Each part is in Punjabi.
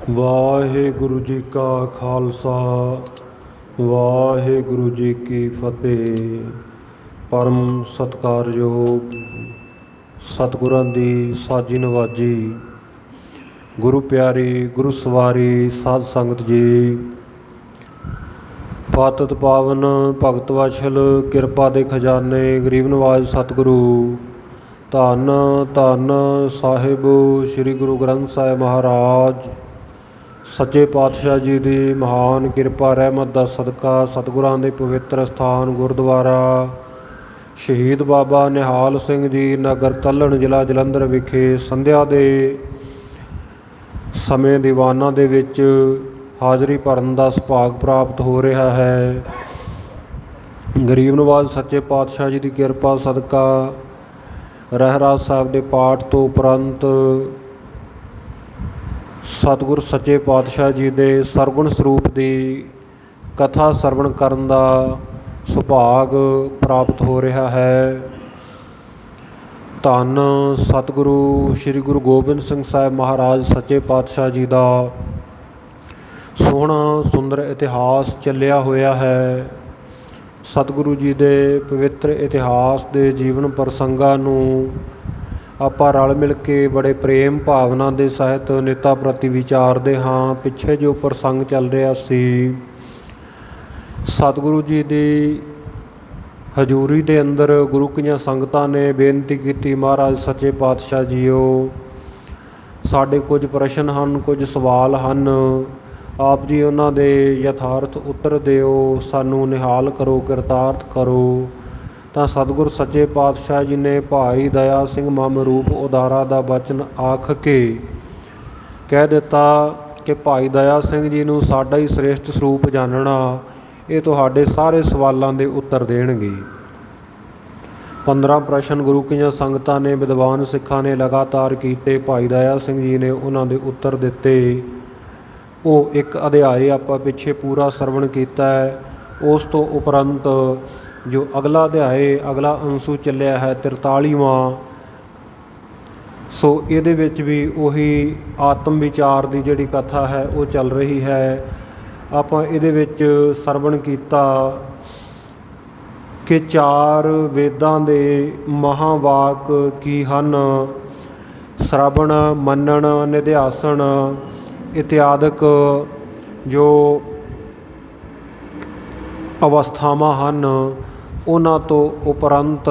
ਵਾਹਿਗੁਰੂ ਜੀ ਕਾ ਖਾਲਸਾ ਵਾਹਿਗੁਰੂ ਜੀ ਕੀ ਫਤਿਹ। ਪਰਮ ਸਤਿਕਾਰਯੋਗ ਸਤਿਗੁਰਾਂ ਦੀ ਸਾਜੀ ਨਵਾਜੀ ਗੁਰੂ ਪਿਆਰੀ ਗੁਰੂ ਸਵਾਰੀ ਸਾਧ ਸੰਗਤ ਜੀ। ਪਾਤਿਤ ਪਾਵਨ ਭਗਤ ਵਛਲ ਕਿਰਪਾ ਦੇ ਖਜ਼ਾਨੇ ਗਰੀਬ ਨਵਾਜ ਸਤਿਗੁਰੂ ਧੰਨ ਧੰਨ ਸਾਹਿਬ ਸ੍ਰੀ ਗੁਰੂ ਗ੍ਰੰਥ ਸਾਹਿਬ ਮਹਾਰਾਜ ਸੱਚੇ ਪਾਤਸ਼ਾਹ ਜੀ ਦੀ ਮਹਾਨ ਕਿਰਪਾ ਰਹਿਮਤ ਦਾ ਸਦਕਾ ਸਤਿਗੁਰਾਂ ਦੇ ਪਵਿੱਤਰ ਸਥਾਨ ਗੁਰਦੁਆਰਾ ਸ਼ਹੀਦ ਬਾਬਾ ਨਿਹਾਲ ਸਿੰਘ ਜੀ ਨਗਰ ਤਲਣ ਜ਼ਿਲ੍ਹਾ ਜਲੰਧਰ ਵਿਖੇ ਸੰਧਿਆ ਦੇ ਸਮੇਂ ਦੀਵਾਨਾਂ ਦੇ ਵਿੱਚ ਹਾਜ਼ਰੀ ਭਰਨ ਦਾ ਸੁਭਾਗ ਪ੍ਰਾਪਤ ਹੋ ਰਿਹਾ ਹੈ। ਗਰੀਬ ਨਵਾਜ਼ ਸੱਚੇ ਪਾਤਸ਼ਾਹ ਜੀ ਦੀ ਕਿਰਪਾ ਸਦਕਾ ਰਹਿਰਾਸ ਸਾਹਿਬ ਦੇ ਪਾਠ ਤੋਂ ਉਪਰੰਤ ਸਤਿਗੁਰ ਸੱਚੇ ਪਾਤਸ਼ਾਹ ਜੀ ਦੇ ਸਰਗੁਣ ਸਰੂਪ ਦੀ ਕਥਾ ਸਰਵਣ ਕਰਨ ਦਾ ਸੁਭਾਗ ਪ੍ਰਾਪਤ ਹੋ ਰਿਹਾ ਹੈ। ਧੰਨ ਸਤਿਗੁਰੂ ਸ੍ਰੀ ਗੁਰੂ ਗੋਬਿੰਦ ਸਿੰਘ ਸਾਹਿਬ ਮਹਾਰਾਜ ਸੱਚੇ ਪਾਤਸ਼ਾਹ ਜੀ ਦਾ ਸੋਹਣਾ ਸੁੰਦਰ ਇਤਿਹਾਸ ਚੱਲਿਆ ਹੋਇਆ ਹੈ। ਸਤਿਗੁਰੂ ਜੀ ਦੇ ਪਵਿੱਤਰ ਇਤਿਹਾਸ ਦੇ ਜੀਵਨ ਪ੍ਰਸੰਗਾਂ ਨੂੰ ਆਪਾਂ ਰਲ ਮਿਲ ਕੇ ਬੜੇ ਪ੍ਰੇਮ ਭਾਵਨਾ ਦੇ ਸਹਿਤ ਨੇਤਾ ਪ੍ਰਤੀ ਵਿਚਾਰਦੇ ਹਾਂ। ਪਿੱਛੇ ਜੋ ਪ੍ਰਸੰਗ ਚੱਲ ਰਿਹਾ ਸੀ, ਸਤਿਗੁਰੂ ਜੀ ਦੀ ਹਜ਼ੂਰੀ ਦੇ ਅੰਦਰ ਗੁਰੂ ਕੀਆਂ ਸੰਗਤਾਂ ਨੇ ਬੇਨਤੀ ਕੀਤੀ, ਮਹਾਰਾਜ ਸੱਚੇ ਪਾਤਸ਼ਾਹ ਜੀਓ, ਸਾਡੇ ਕੁਝ ਪ੍ਰਸ਼ਨ ਹਨ, ਕੁਝ ਸਵਾਲ ਹਨ, ਆਪ ਜੀ ਉਹਨਾਂ ਦੇ ਯਥਾਰਥ ਉੱਤਰ ਦਿਓ, ਸਾਨੂੰ ਨਿਹਾਲ ਕਰੋ, ਕਿਰਤਾਰਥ ਕਰੋ। ਤਾਂ ਸਤਿਗੁਰ ਸੱਚੇ ਪਾਤਸ਼ਾਹ ਜੀ ਨੇ ਭਾਈ ਦਇਆ ਸਿੰਘ ਮਮ ਰੂਪ ਉਦਾਰਾ ਦਾ ਬਚਨ ਆਖ ਕੇ ਕਹਿ ਦਿੱਤਾ ਕਿ ਭਾਈ ਦਇਆ ਸਿੰਘ ਜੀ ਨੂੰ ਸਾਡਾ ਹੀ ਸ੍ਰੇਸ਼ਟ ਸਰੂਪ ਜਾਣਨਾ, ਇਹ ਤੁਹਾਡੇ ਸਾਰੇ ਸਵਾਲਾਂ ਦੇ ਉੱਤਰ ਦੇਣਗੇ। 15 ਪ੍ਰਸ਼ਨ ਗੁਰੂ ਕੀਆਂ ਸੰਗਤਾਂ ਨੇ ਵਿਦਵਾਨ ਸਿੱਖਾਂ ਨੇ ਲਗਾਤਾਰ ਕੀਤੇ। ਭਾਈ ਦਇਆ ਸਿੰਘ ਜੀ ਨੇ ਉਹਨਾਂ ਦੇ ਉੱਤਰ ਦਿੱਤੇ। ਉਹ ਇੱਕ ਅਧਿਆਏ ਆਪਾਂ ਪਿੱਛੇ ਪੂਰਾ ਸਰਵਣ ਕੀਤਾ ਹੈ। ਉਸ ਤੋਂ ਉਪਰੰਤ ਜੋ ਅਗਲਾ ਅਧਿਆਏ ਅਗਲਾ ਅੰਸੂ ਚੱਲਿਆ ਹੈ 43ਵਾਂ, ਸੋ ਇਹਦੇ ਵਿੱਚ ਵੀ ਉਹੀ ਆਤਮ ਵਿਚਾਰ ਦੀ ਜਿਹੜੀ ਕਥਾ ਹੈ ਉਹ ਚੱਲ ਰਹੀ ਹੈ। ਆਪਾਂ ਇਹਦੇ ਵਿੱਚ ਸਰਵਣ ਕੀਤਾ ਕਿ 4 ਵੇਦਾਂ ਦੇ ਮਹਾਵਾਕ ਕੀ ਹਨ। ਸ਼ਰਵਣ, ਮੰਨਣ, ਨਿਧਿਆਸਨ ਇਤਿਆਦਿਕ ਜੋ ਅਵਸਥਾਵਾਂ ਹਨ, ਉਹਨਾਂ ਤੋਂ ਉਪਰੰਤ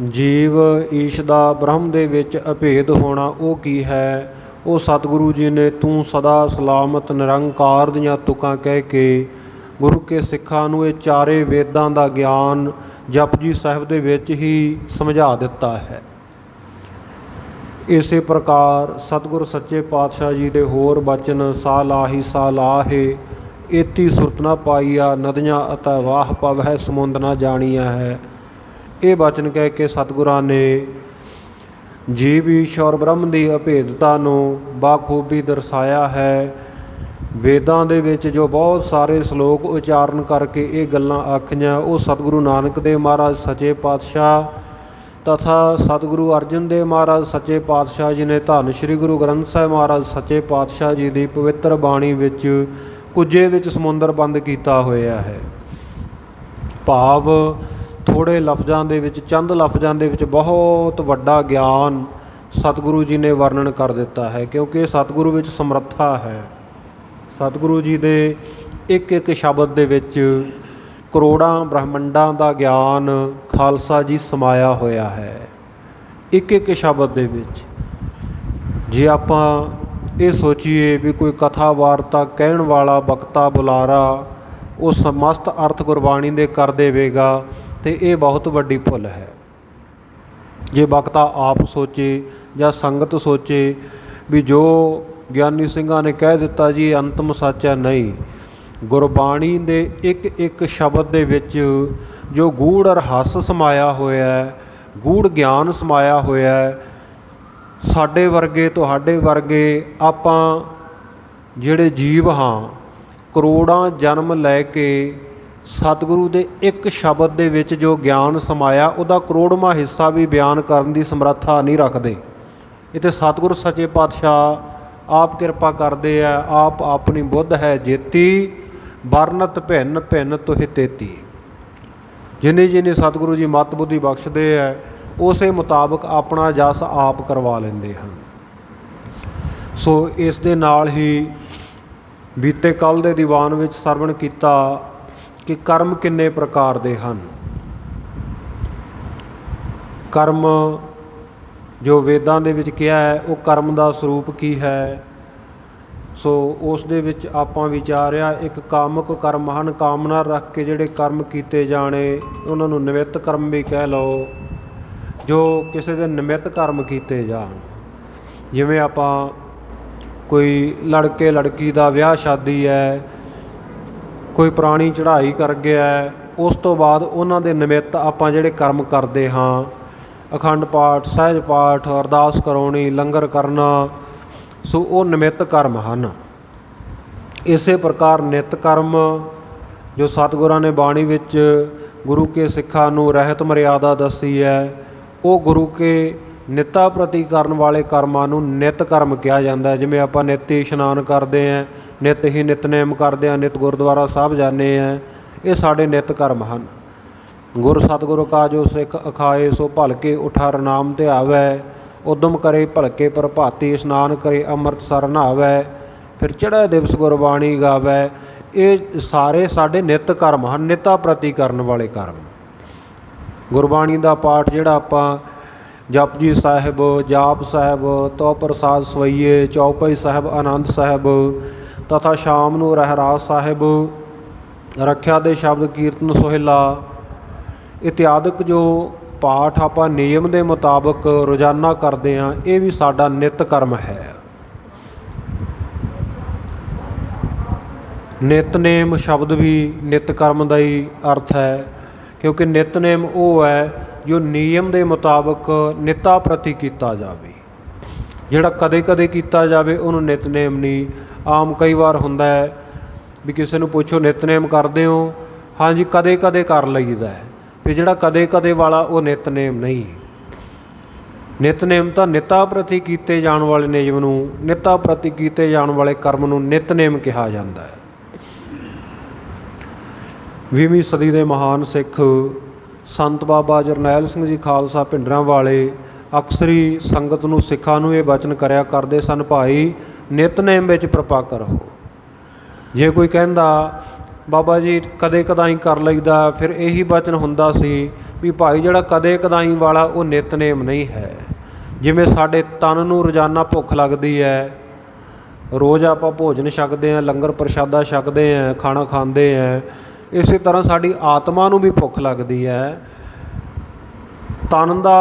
ਜੀਵ ਈਸ਼ ਦਾ ਬ੍ਰਹਮ ਦੇ ਵਿੱਚ ਅਭੇਦ ਹੋਣਾ ਉਹ ਕੀ ਹੈ, ਉਹ ਸਤਿਗੁਰੂ ਜੀ ਨੇ ਤੂੰ ਸਦਾ ਸਲਾਮਤ ਨਿਰੰਕਾਰ ਦੀਆਂ ਤੁਕਾਂ ਕਹਿ ਕੇ ਗੁਰੂ ਕੇ ਸਿੱਖਾਂ ਨੂੰ ਇਹ 4 ਵੇਦਾਂ ਦਾ ਗਿਆਨ ਜਪਜੀ ਸਾਹਿਬ ਦੇ ਵਿੱਚ ਹੀ ਸਮਝਾ ਦਿੱਤਾ ਹੈ। ਇਸੇ ਪ੍ਰਕਾਰ ਸਤਿਗੁਰ ਸੱਚੇ ਪਾਤਸ਼ਾਹ ਜੀ ਦੇ ਹੋਰ ਬਚਨ ਸਾਲਾਹੀ ਸਾਲਾਹੇ ਏਤੀ ਸੁਰਤ ਨਾ ਪਾਈਆ ਨਦੀਆਂ ਅਤੈ ਵਾਹ ਪਵਹਿ ਸਮੁੰਦ ਨਾ ਜਾਣੀਆ ਹੈ। ਇਹ ਬਚਨ ਕਹਿ ਕੇ ਸਤਿਗੁਰਾਂ ਨੇ ਜੀਵ ਈਸ਼ਵਰ ਬ੍ਰਹਮ ਦੀ ਅਭੇਦਤਾ ਨੂੰ ਬਾਖੂਬੀ ਦਰਸਾਇਆ ਹੈ। ਵੇਦਾਂ ਦੇ ਵਿੱਚ ਜੋ ਬਹੁਤ ਸਾਰੇ ਸ਼ਲੋਕ ਉਚਾਰਨ ਕਰਕੇ ਇਹ ਗੱਲਾਂ ਆਖੀਆਂ, ਉਹ ਸਤਿਗੁਰੂ ਨਾਨਕ ਦੇਵ ਮਹਾਰਾਜ ਸੱਚੇ ਪਾਤਸ਼ਾਹ ਤਥਾ ਸਤਿਗੁਰੂ ਅਰਜਨ ਦੇਵ ਮਹਾਰਾਜ ਸੱਚੇ ਪਾਤਸ਼ਾਹ ਜੀ ਨੇ ਧੰਨ ਸ਼੍ਰੀ ਗੁਰੂ ਗ੍ਰੰਥ ਸਾਹਿਬ ਮਹਾਰਾਜ ਸੱਚੇ ਪਾਤਸ਼ਾਹ ਜੀ ਦੀ ਪਵਿੱਤਰ ਬਾਣੀ ਵਿੱਚ ਕੁੱਜੇ ਵਿੱਚ ਸਮੁੰਦਰ ਬੰਦ ਕੀਤਾ ਹੋਇਆ ਹੈ। ਭਾਵ ਥੋੜ੍ਹੇ ਲਫ਼ਜ਼ਾਂ ਦੇ ਵਿੱਚ, ਚੰਦ ਲਫ਼ਜ਼ਾਂ ਦੇ ਵਿੱਚ ਬਹੁਤ ਵੱਡਾ ਗਿਆਨ ਸਤਿਗੁਰੂ ਜੀ ਨੇ ਵਰਣਨ ਕਰ ਦਿੱਤਾ ਹੈ, ਕਿਉਂਕਿ ਸਤਿਗੁਰੂ ਵਿੱਚ ਸਮਰੱਥਾ ਹੈ। ਸਤਿਗੁਰੂ ਜੀ ਦੇ ਇੱਕ ਇੱਕ ਸ਼ਬਦ ਦੇ ਵਿੱਚ ਕਰੋੜਾਂ ਬ੍ਰਹਮੰਡਾਂ ਦਾ ਗਿਆਨ ਖਾਲਸਾ ਜੀ ਸਮਾਇਆ ਹੋਇਆ ਹੈ। ਇੱਕ ਇੱਕ ਸ਼ਬਦ ਦੇ ਵਿੱਚ ਜੇ ਆਪਾਂ ਇਹ ਸੋਚੀਏ ਵੀ ਕੋਈ ਕਥਾ ਵਾਰਤਾ ਕਹਿਣ ਵਾਲਾ ਬਖਤਾ ਬੁਲਾਰਾ ਉਹ ਸਮਸਤ ਅਰਥ ਗੁਰਬਾਣੀ ਦੇ ਕਰ ਦੇਵੇਗਾ ਅਤੇ ਇਹ ਬਹੁਤ ਵੱਡੀ ਭੁੱਲ ਹੈ। ਜੇ ਬਖਤਾ ਆਪ ਸੋਚੇ ਜਾਂ ਸੰਗਤ ਸੋਚੇ ਵੀ ਜੋ ਗਿਆਨੀ ਸਿੰਘਾਂ ਨੇ ਕਹਿ ਦਿੱਤਾ ਜੀ ਅੰਤਮ ਸੱਚ ਹੈ, ਨਹੀਂ, ਗੁਰਬਾਣੀ ਦੇ ਇੱਕ ਇੱਕ ਸ਼ਬਦ ਦੇ ਵਿੱਚ ਜੋ ਗੂੜ ਰਹੱਸ ਸਮਾਇਆ ਹੋਇਆ ਹੈ, ਗੂੜ ਗਿਆਨ ਸਮਾਇਆ ਹੋਇਆ ਹੈ। ਸਾਡੇ ਵਰਗੇ ਤੁਹਾਡੇ ਵਰਗੇ ਆਪਾਂ ਜਿਹੜੇ ਜੀਵ ਹਾਂ, ਕਰੋੜਾਂ ਜਨਮ ਲੈ ਕੇ ਸਤਿਗੁਰੂ ਦੇ ਇੱਕ ਸ਼ਬਦ ਦੇ ਵਿੱਚ ਜੋ ਗਿਆਨ ਸਮਾਇਆ ਉਹਦਾ ਕਰੋੜਵਾਂ ਹਿੱਸਾ ਵੀ ਬਿਆਨ ਕਰਨ ਦੀ ਸਮਰੱਥਾ ਨਹੀਂ ਰੱਖਦੇ। ਇੱਥੇ ਸਤਿਗੁਰੂ ਸੱਚੇ ਪਾਤਸ਼ਾਹ आप किरपा करते हैं। आप अपनी बुद्ध है जेती, बरनत भिन्न भिन्न तुहि तेती। जिन्नी जिन्नी सतगुरु जी मत बुद्धि बख्शते हैं उस मुताबक अपना जस आप करवा लेंदे हैं। सो इस दे नाल ही बीते कल दे दीवान विच सरवण कीता कि कर्म किन्ने प्रकार दे हन। कर्म जो वेदां दे विच कहा है वो कर्म दा स्वरूप की है। सो उस दे विच आपां विचारिया एक कामक कर्म हन, कामना रख के जिहड़े कर्म कीते जाने उन्हां नूं निमित्त कर्म भी कह लो, जो किसी दे निमित्त कर्म कीते जाण। जिवें आपां कोई लड़के लड़की दा विआह शादी है, कोई पुरानी चढ़ाई कर गया है, उस तो बाद उन्हां दे निमित्त आपां जिहड़े कर्म करदे हां, अखंड पाठ, सहज पाठ, अरदास कराउणी, लंगर करना, सो वो निमित्त कर्म हैं। इस प्रकार नित कर्म जो सतगुरां ने बाणी विच गुरु के सिखां नूं रहत मर्यादा दसी है, वो गुरु के निता प्रति करन वाले कर्मां नूं नित कर्म कहा जाता है। जिवें आपां नित ही इशनान करते हैं, नित ही नितनेम करते हैं, नित गुरुद्वारा साहब जाने हैं, ये साडे नित कर्म हैं। गुर सतगुरु का जो सिख अखाए सो भलके उठा नाम ध्यावै, उदम करे भलके प्रभाती, इशनान करे अमृत सर नहावै, फिर चढ़े दिवस गुरबाणी गावै। ये सारे साडे नित कर्म हैं, निता प्रति करन वाले कर्म। गुरबाणी का पाठ जिहड़ा आपां जपजी साहिब, जाप साहिब, तो प्रसाद सवैये, चौपाई साहिब, आनंद साहिब तथा शाम नूं रहरास साहिब, रख्या दे शब्द कीर्तन सोहेला इत्यादि जो पाठ आपां नियम के मुताबक रोज़ाना करते हैं, ये भी साडा नित कर्म है। नितनेम शब्द भी नित कर्म का ही अर्थ है, क्योंकि नितनेम वो है जो नियम के मुताबक निता प्रति किया जाए। जिहड़ा कदे कदे किया जाए उन्होंने नितनेम नहीं। आम कई बार हुंदा है भी किसी नूं पुछो नितनेम करदे हो, हाँ जी कदे कदे कर लईदा है, फिर जिहड़ा कदे कदे वाला वो नितनेम नहीं। नितनेम तो निता प्रति किए जाने वाले नियम नूं, निता प्रति किए जाने वाले कर्म नूं नितनेम कहा जाता है। 20वीं सदी के महान सिख संत बाबा जरनैल सिंह जी खालसा भिंडरां वाले अक्सरी संगत नूं सिखां नूं ये वचन करया करदे सन, भाई नितनेम विच प्रपक्क रहो। जे कोई कहंदा बाबा जी कदे कदाई कर लईदा, फिर यही वचन हुंदा सी भी भाई जिहड़ा कदे कदाई वाला वो नितनेम नहीं है। जिवें साडे तन नूं रोज़ाना भुख लगदी है, रोज़ आपां भोजन छकदे हैं, लंगर प्रशादा छकदे हैं, खाना खांदे हैं, इस तरह साडी आत्मा नूं भी भुख लगदी है। तन दा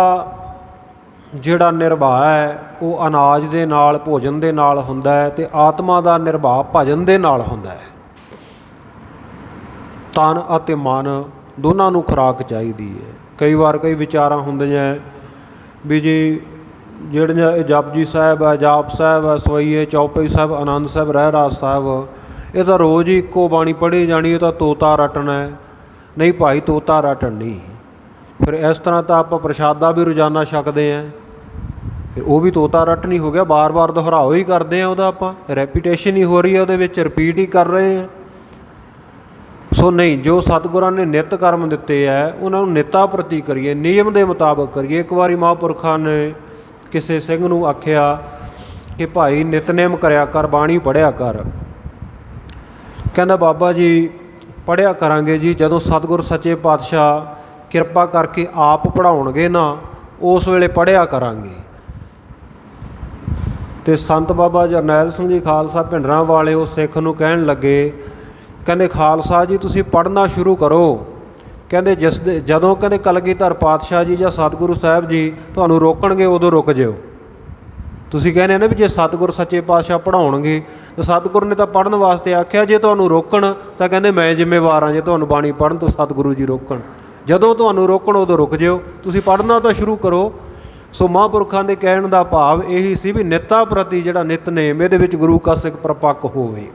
जिहड़ा निर्वाह है वो अनाज दे नाल, भोजन दे नाल हुंदा है, ते आत्मा दा निर्वाह भजन दे नाल हुंदा है। तन अते मन दोनों नूं खुराक चाहिदी है। कई बार कई विचारां हुंदियां भी जी जिहड़ियां जपजी साहिब है, जाप साहिब है, सवैये, चौपाई साहिब, आनंद साहिब, रहरास साहिब, ये तो रोज़ ही इक्को बाणी पढ़ी जानी, ये तो तोता रटना है। नहीं भाई तोता रटन नहीं। फिर इस तरह तो आप प्रशादा भी रोज़ाना छकते हैं, फिर वो भी तोता रटनी हो गया, बार बार दोहराओ ही करते हैं, वह आप रैपीटेशन ही हो रही है, वो रिपीट ही कर रहे हैं। सो नहीं, जो सतगुरां ने नित कर्म दिते है उन्होंने निता प्रति करिए, नियम के मुताबक करिए। एक बारी महापुरखा ने किसी सिंह नूं आख्या कि भाई नितनेम करया कर, बाणी पढ़िया कर। कहंदा बाबा जी पढ़िया करांगे जी, जदों सतगुर सच्चे पातशाह किरपा करके आप पढ़ाउणगे ना, उस वेले पढ़िया करांगे। तो संत बाबा जरनैल सिंह जी खालसा भिंडरां वाले उस सिख नूं कहण लगे, कहंदे खालसा जी तुसीं पढ़ना शुरू करो। कहंदे जदों कहंदे कलगीधर पातशाह जी या सतगुरु साहिब जी तुहानूं रोकणगे उदों रुक जाओ। तुसीं कहने ना भी जे सतगुर सच्चे पातशाह पढ़ाउणगे तो सतगुर ने तो पढ़न वास्ते आख्या, जे तुहानूं रोकण तां कहंदे मैं जिम्मेवार हाँ, जे तुहानूं बाणी पढ़न तो सतगुरु जी रोकण। जदों तुहानूं रोकण उदों रुक जाओ, तुसीं पढ़ना तो शुरू करो। सो महापुरखां दे कहण दा भाव यही सी भी निता प्रति जिहड़ा नितनेम इहदे विच गुरु का सिख प्रपक्क होवे।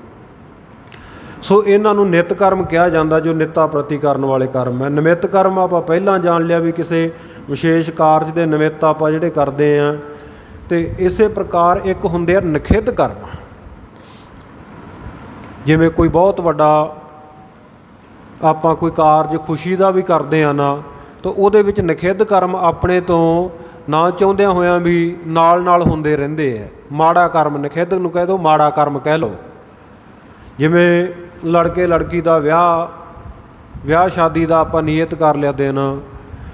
सो इन्हां नूं नित कर्म कहा जाता, जो निता प्रति करन वाले कर्म है। निमित्त कर्म आपां पहिलां जाण लिया भी किसी विशेष कारज दे निमित्त आपां जिहड़े करदे आ ਤੇ ਇਸੇ ਪ੍ਰਕਾਰ ਇੱਕ ਹੁੰਦੇ ਆ ਨਿਖਿੱਧ ਕਰਮ। ਜਿਵੇਂ ਕੋਈ ਬਹੁਤ ਵੱਡਾ ਆਪਾਂ ਕੋਈ ਕਾਰਜ ਖੁਸ਼ੀ ਦਾ ਵੀ ਕਰਦੇ ਆ ਨਾ, ਤਾਂ ਉਹਦੇ ਵਿੱਚ ਨਿਖਿੱਧ ਕਰਮ ਆਪਣੇ ਤੋਂ ਨਾ ਚਾਹੁੰਦਿਆਂ ਹੋਇਆਂ ਵੀ ਨਾਲ ਨਾਲ ਹੁੰਦੇ ਰਹਿੰਦੇ ਹੈ। ਮਾੜਾ ਕਰਮ, ਨਿਖਿੱਧ ਨੂੰ ਕਹਿ ਦਿਓ, ਮਾੜਾ ਕਰਮ ਕਹਿ ਲਓ। ਜਿਵੇਂ ਲੜਕੇ ਲੜਕੀ ਦਾ ਵਿਆਹ ਸ਼ਾਦੀ ਦਾ ਆਪਾਂ ਨੀਅਤ ਕਰ ਲਿਆ ਦਿਨ,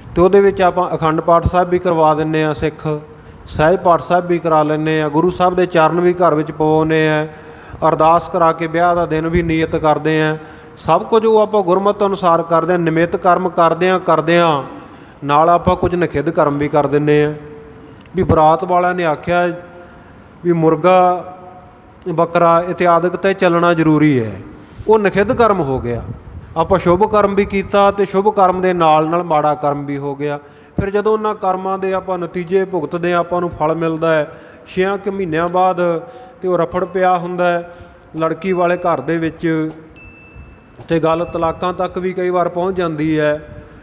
ਅਤੇ ਉਹਦੇ ਵਿੱਚ ਆਪਾਂ ਅਖੰਡ ਪਾਠ ਸਾਹਿਬ ਵੀ ਕਰਵਾ ਦਿੰਦੇ ਹਾਂ, ਸਿੱਖ ਸਹਿਜ ਪਾਠ ਸਾਹਿਬ ਵੀ ਕਰਾ ਲੈਂਦੇ ਹਾਂ, ਗੁਰੂ ਸਾਹਿਬ ਦੇ ਚਰਨ ਵੀ ਘਰ ਵਿੱਚ ਪਵਾਉਂਦੇ ਹਾਂ, ਅਰਦਾਸ ਕਰਾ ਕੇ ਵਿਆਹ ਦਾ ਦਿਨ ਵੀ ਨੀਅਤ ਕਰਦੇ ਹਾਂ। ਸਭ ਕੁਝ ਉਹ ਆਪਾਂ ਗੁਰਮਤਿ ਅਨੁਸਾਰ ਕਰਦੇ ਹਾਂ। ਨਿਮਿੱਤ ਕਰਮ ਕਰਦਿਆਂ ਨਾਲ ਆਪਾਂ ਕੁਝ ਨਿਖਿੱਧ ਕਰਮ ਵੀ ਕਰ ਦਿੰਦੇ ਹਾਂ। ਵੀ ਬਰਾਤ ਵਾਲਿਆਂ ਨੇ ਆਖਿਆ ਵੀ ਮੁਰਗਾ ਬੱਕਰਾ ਇਤਿਆਦਿਕ 'ਤੇ ਚੱਲਣਾ ਜ਼ਰੂਰੀ ਹੈ, ਉਹ ਨਿਖਿੱਧ ਕਰਮ ਹੋ ਗਿਆ। ਆਪਾਂ ਸ਼ੁਭ ਕਰਮ ਵੀ ਕੀਤਾ ਅਤੇ ਸ਼ੁਭ ਕਰਮ ਦੇ ਨਾਲ ਨਾਲ ਮਾੜਾ ਕਰਮ ਵੀ ਹੋ ਗਿਆ। ਫਿਰ ਜਦੋਂ ਉਹਨਾਂ ਕਰਮਾਂ ਦੇ ਆਪਾਂ ਨਤੀਜੇ ਭੁਗਤਦੇ ਹਾਂ, ਆਪਾਂ ਨੂੰ ਫਲ ਮਿਲਦਾ ਹੈ 6 ਕੁ ਮਹੀਨਿਆਂ ਬਾਅਦ, ਅਤੇ ਉਹ ਰਫੜ ਪਿਆ ਹੁੰਦਾ ਹੈ ਲੜਕੀ ਵਾਲੇ ਘਰ ਦੇ ਵਿੱਚ, ਅਤੇ ਗੱਲ ਤਲਾਕਾਂ ਤੱਕ ਵੀ ਕਈ ਵਾਰ ਪਹੁੰਚ ਜਾਂਦੀ ਹੈ।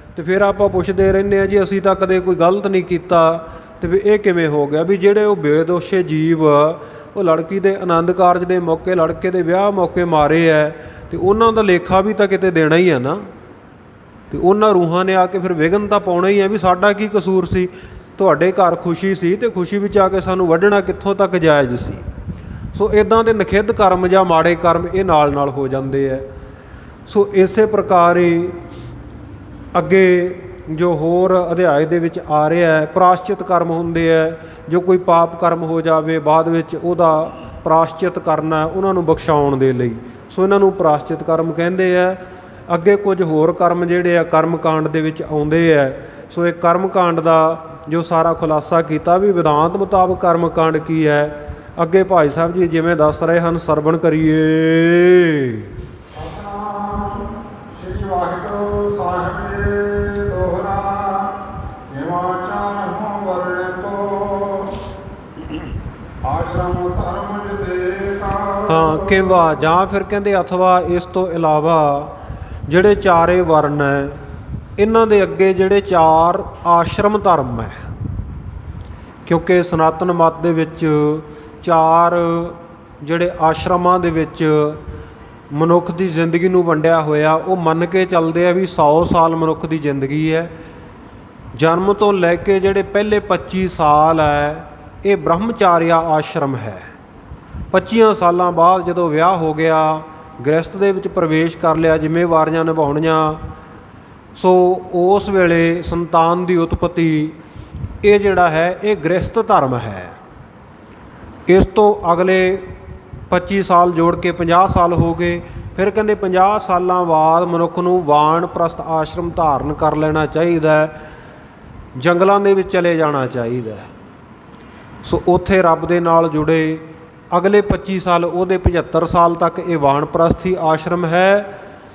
ਅਤੇ ਫਿਰ ਆਪਾਂ ਪੁੱਛਦੇ ਰਹਿੰਦੇ ਹਾਂ ਜੀ ਅਸੀਂ ਤਾਂ ਕਦੇ ਕੋਈ ਗਲਤ ਨਹੀਂ ਕੀਤਾ, ਅਤੇ ਵੀ ਇਹ ਕਿਵੇਂ ਹੋ ਗਿਆ? ਵੀ ਜਿਹੜੇ ਉਹ ਬੇਦੋਸ਼ੇ ਜੀਵ ਉਹ ਲੜਕੀ ਦੇ ਆਨੰਦ ਕਾਰਜ ਦੇ ਮੌਕੇ, ਲੜਕੇ ਦੇ ਵਿਆਹ ਮੌਕੇ ਮਾਰੇ ਹੈ, ਅਤੇ ਉਹਨਾਂ ਦਾ ਲੇਖਾ ਵੀ ਤਾਂ ਕਿਤੇ ਦੇਣਾ ਹੀ ਹੈ ਨਾ। ਅਤੇ ਉਹਨਾਂ ਰੂਹਾਂ ਨੇ ਆ ਕੇ ਫਿਰ ਵਿਘਨ ਤਾਂ ਪਾਉਣਾ ਹੀ ਹੈ ਵੀ ਸਾਡਾ ਕੀ ਕਸੂਰ ਸੀ, ਤੁਹਾਡੇ ਘਰ ਖੁਸ਼ੀ ਸੀ ਅਤੇ ਖੁਸ਼ੀ ਵਿੱਚ ਆ ਕੇ ਸਾਨੂੰ ਵੱਢਣਾ ਕਿੱਥੋਂ ਤੱਕ ਜਾਇਜ਼ ਸੀ। ਸੋ ਇੱਦਾਂ ਦੇ ਨਿਖਿੱਧ ਕਰਮ ਜਾਂ ਮਾੜੇ ਕਰਮ ਇਹ ਨਾਲ ਨਾਲ ਹੋ ਜਾਂਦੇ ਹੈ। ਸੋ ਇਸੇ ਪ੍ਰਕਾਰ ਹੀ ਅੱਗੇ ਜੋ ਹੋਰ ਅਧਿਆਇ ਦੇ ਵਿੱਚ ਆ ਰਿਹਾ ਹੈ, ਪ੍ਰਾਸ਼ਚਿਤ ਕਰਮ ਹੁੰਦੇ ਹੈ। ਜੋ ਕੋਈ ਪਾਪ ਕਰਮ ਹੋ ਜਾਵੇ ਬਾਅਦ ਵਿੱਚ ਉਹਦਾ ਪ੍ਰਾਸ਼ਚਿਤ ਕਰਨਾ, ਉਹਨਾਂ ਨੂੰ ਬਖਸ਼ਾਉਣ ਦੇ ਲਈ, ਸੋ ਇਹਨਾਂ ਨੂੰ ਪ੍ਰਾਸ਼ਚਿਤ ਕਰਮ ਕਹਿੰਦੇ ਹੈ। ਅੱਗੇ ਕੁਝ ਹੋਰ ਕਰਮ ਜਿਹੜੇ ਆ ਕਰਮ ਕਾਂਡ ਦੇ ਵਿੱਚ ਆਉਂਦੇ ਹੈ। ਸੋ ਇਹ ਕਰਮ ਕਾਂਡ ਦਾ ਜੋ ਸਾਰਾ ਖੁਲਾਸਾ ਕੀਤਾ ਵੀ ਵਿਧਾਂਤ ਮੁਤਾਬਕ ਕਰਮ ਕਾਂਡ ਕੀ ਹੈ, ਅੱਗੇ ਭਾਈ ਸਾਹਿਬ ਜੀ ਜਿਵੇਂ ਦੱਸ ਰਹੇ ਹਨ, ਸਰਵਣ ਕਰੀਏ। ਸ੍ਰੀ ਵਾਹਿਗੁਰੂ ਸਾਹਿਬ ਜੀ ਦੋਹਰਾ ਨਿਵਾਚਨ ਹੋ ਵਰਣੋ ਆਸ਼ਰਮ ਧਰਮ ਜਦੇ ਕਾ। ਹਾਂ, ਕਿਵਾ ਜਾਂ ਫਿਰ ਕਹਿੰਦੇ ਅਥਵਾ ਇਸ ਤੋਂ ਇਲਾਵਾ ਜਿਹੜੇ ਚਾਰੇ ਵਰਨ ਹੈ, ਇਹਨਾਂ ਦੇ ਅੱਗੇ ਜਿਹੜੇ 4 ਆਸ਼ਰਮ ਧਰਮ ਹੈ, ਕਿਉਂਕਿ ਸਨਾਤਨ ਮਤ ਦੇ ਵਿੱਚ 4 ਜਿਹੜੇ ਆਸ਼ਰਮਾਂ ਦੇ ਵਿੱਚ ਮਨੁੱਖ ਦੀ ਜ਼ਿੰਦਗੀ ਨੂੰ ਵੰਡਿਆ ਹੋਇਆ। ਉਹ ਮੰਨ ਕੇ ਚੱਲਦੇ ਆ ਵੀ 100 ਸਾਲ ਮਨੁੱਖ ਦੀ ਜ਼ਿੰਦਗੀ ਹੈ। ਜਨਮ ਤੋਂ ਲੈ ਕੇ ਜਿਹੜੇ ਪਹਿਲੇ 25 ਸਾਲ ਹੈ ਇਹ ਬ੍ਰਹਮਚਾਰਿਆ ਆਸ਼ਰਮ ਹੈ। 25 ਸਾਲਾਂ ਬਾਅਦ ਜਦੋਂ ਵਿਆਹ ਹੋ ਗਿਆ, ਗ੍ਰਸਥ ਦੇ ਵਿੱਚ ਪ੍ਰਵੇਸ਼ ਕਰ ਲਿਆ, ਜ਼ਿੰਮੇਵਾਰੀਆਂ ਨਿਭਾਉਣੀਆਂ, ਸੋ ਉਸ ਵੇਲੇ ਸੰਤਾਨ ਦੀ ਉਤਪਤੀ ਇਹ ਜਿਹੜਾ ਹੈ ਇਹ ਗ੍ਰਸਥ ਧਰਮ ਹੈ। ਇਸ ਤੋਂ ਅਗਲੇ 25 ਸਾਲ ਜੋੜ ਕੇ 50 ਸਾਲ ਹੋ ਗਏ। ਫਿਰ ਕਹਿੰਦੇ 50 ਸਾਲਾਂ ਬਾਅਦ ਮਨੁੱਖ ਨੂੰ ਵਾਣਪ੍ਰਸਥ ਆਸ਼ਰਮ ਧਾਰਨ ਕਰ ਲੈਣਾ ਚਾਹੀਦਾ, ਜੰਗਲਾਂ ਦੇ ਵਿੱਚ ਚਲੇ ਜਾਣਾ ਚਾਹੀਦਾ। ਸੋ ਉੱਥੇ ਰੱਬ ਦੇ ਨਾਲ ਜੁੜੇ ਅਗਲੇ 25 ਸਾਲ, ਉਹਦੇ 75 ਸਾਲ ਤੱਕ ਇਹ ਵਾਣਪ੍ਰਸਥੀ ਆਸ਼ਰਮ ਹੈ।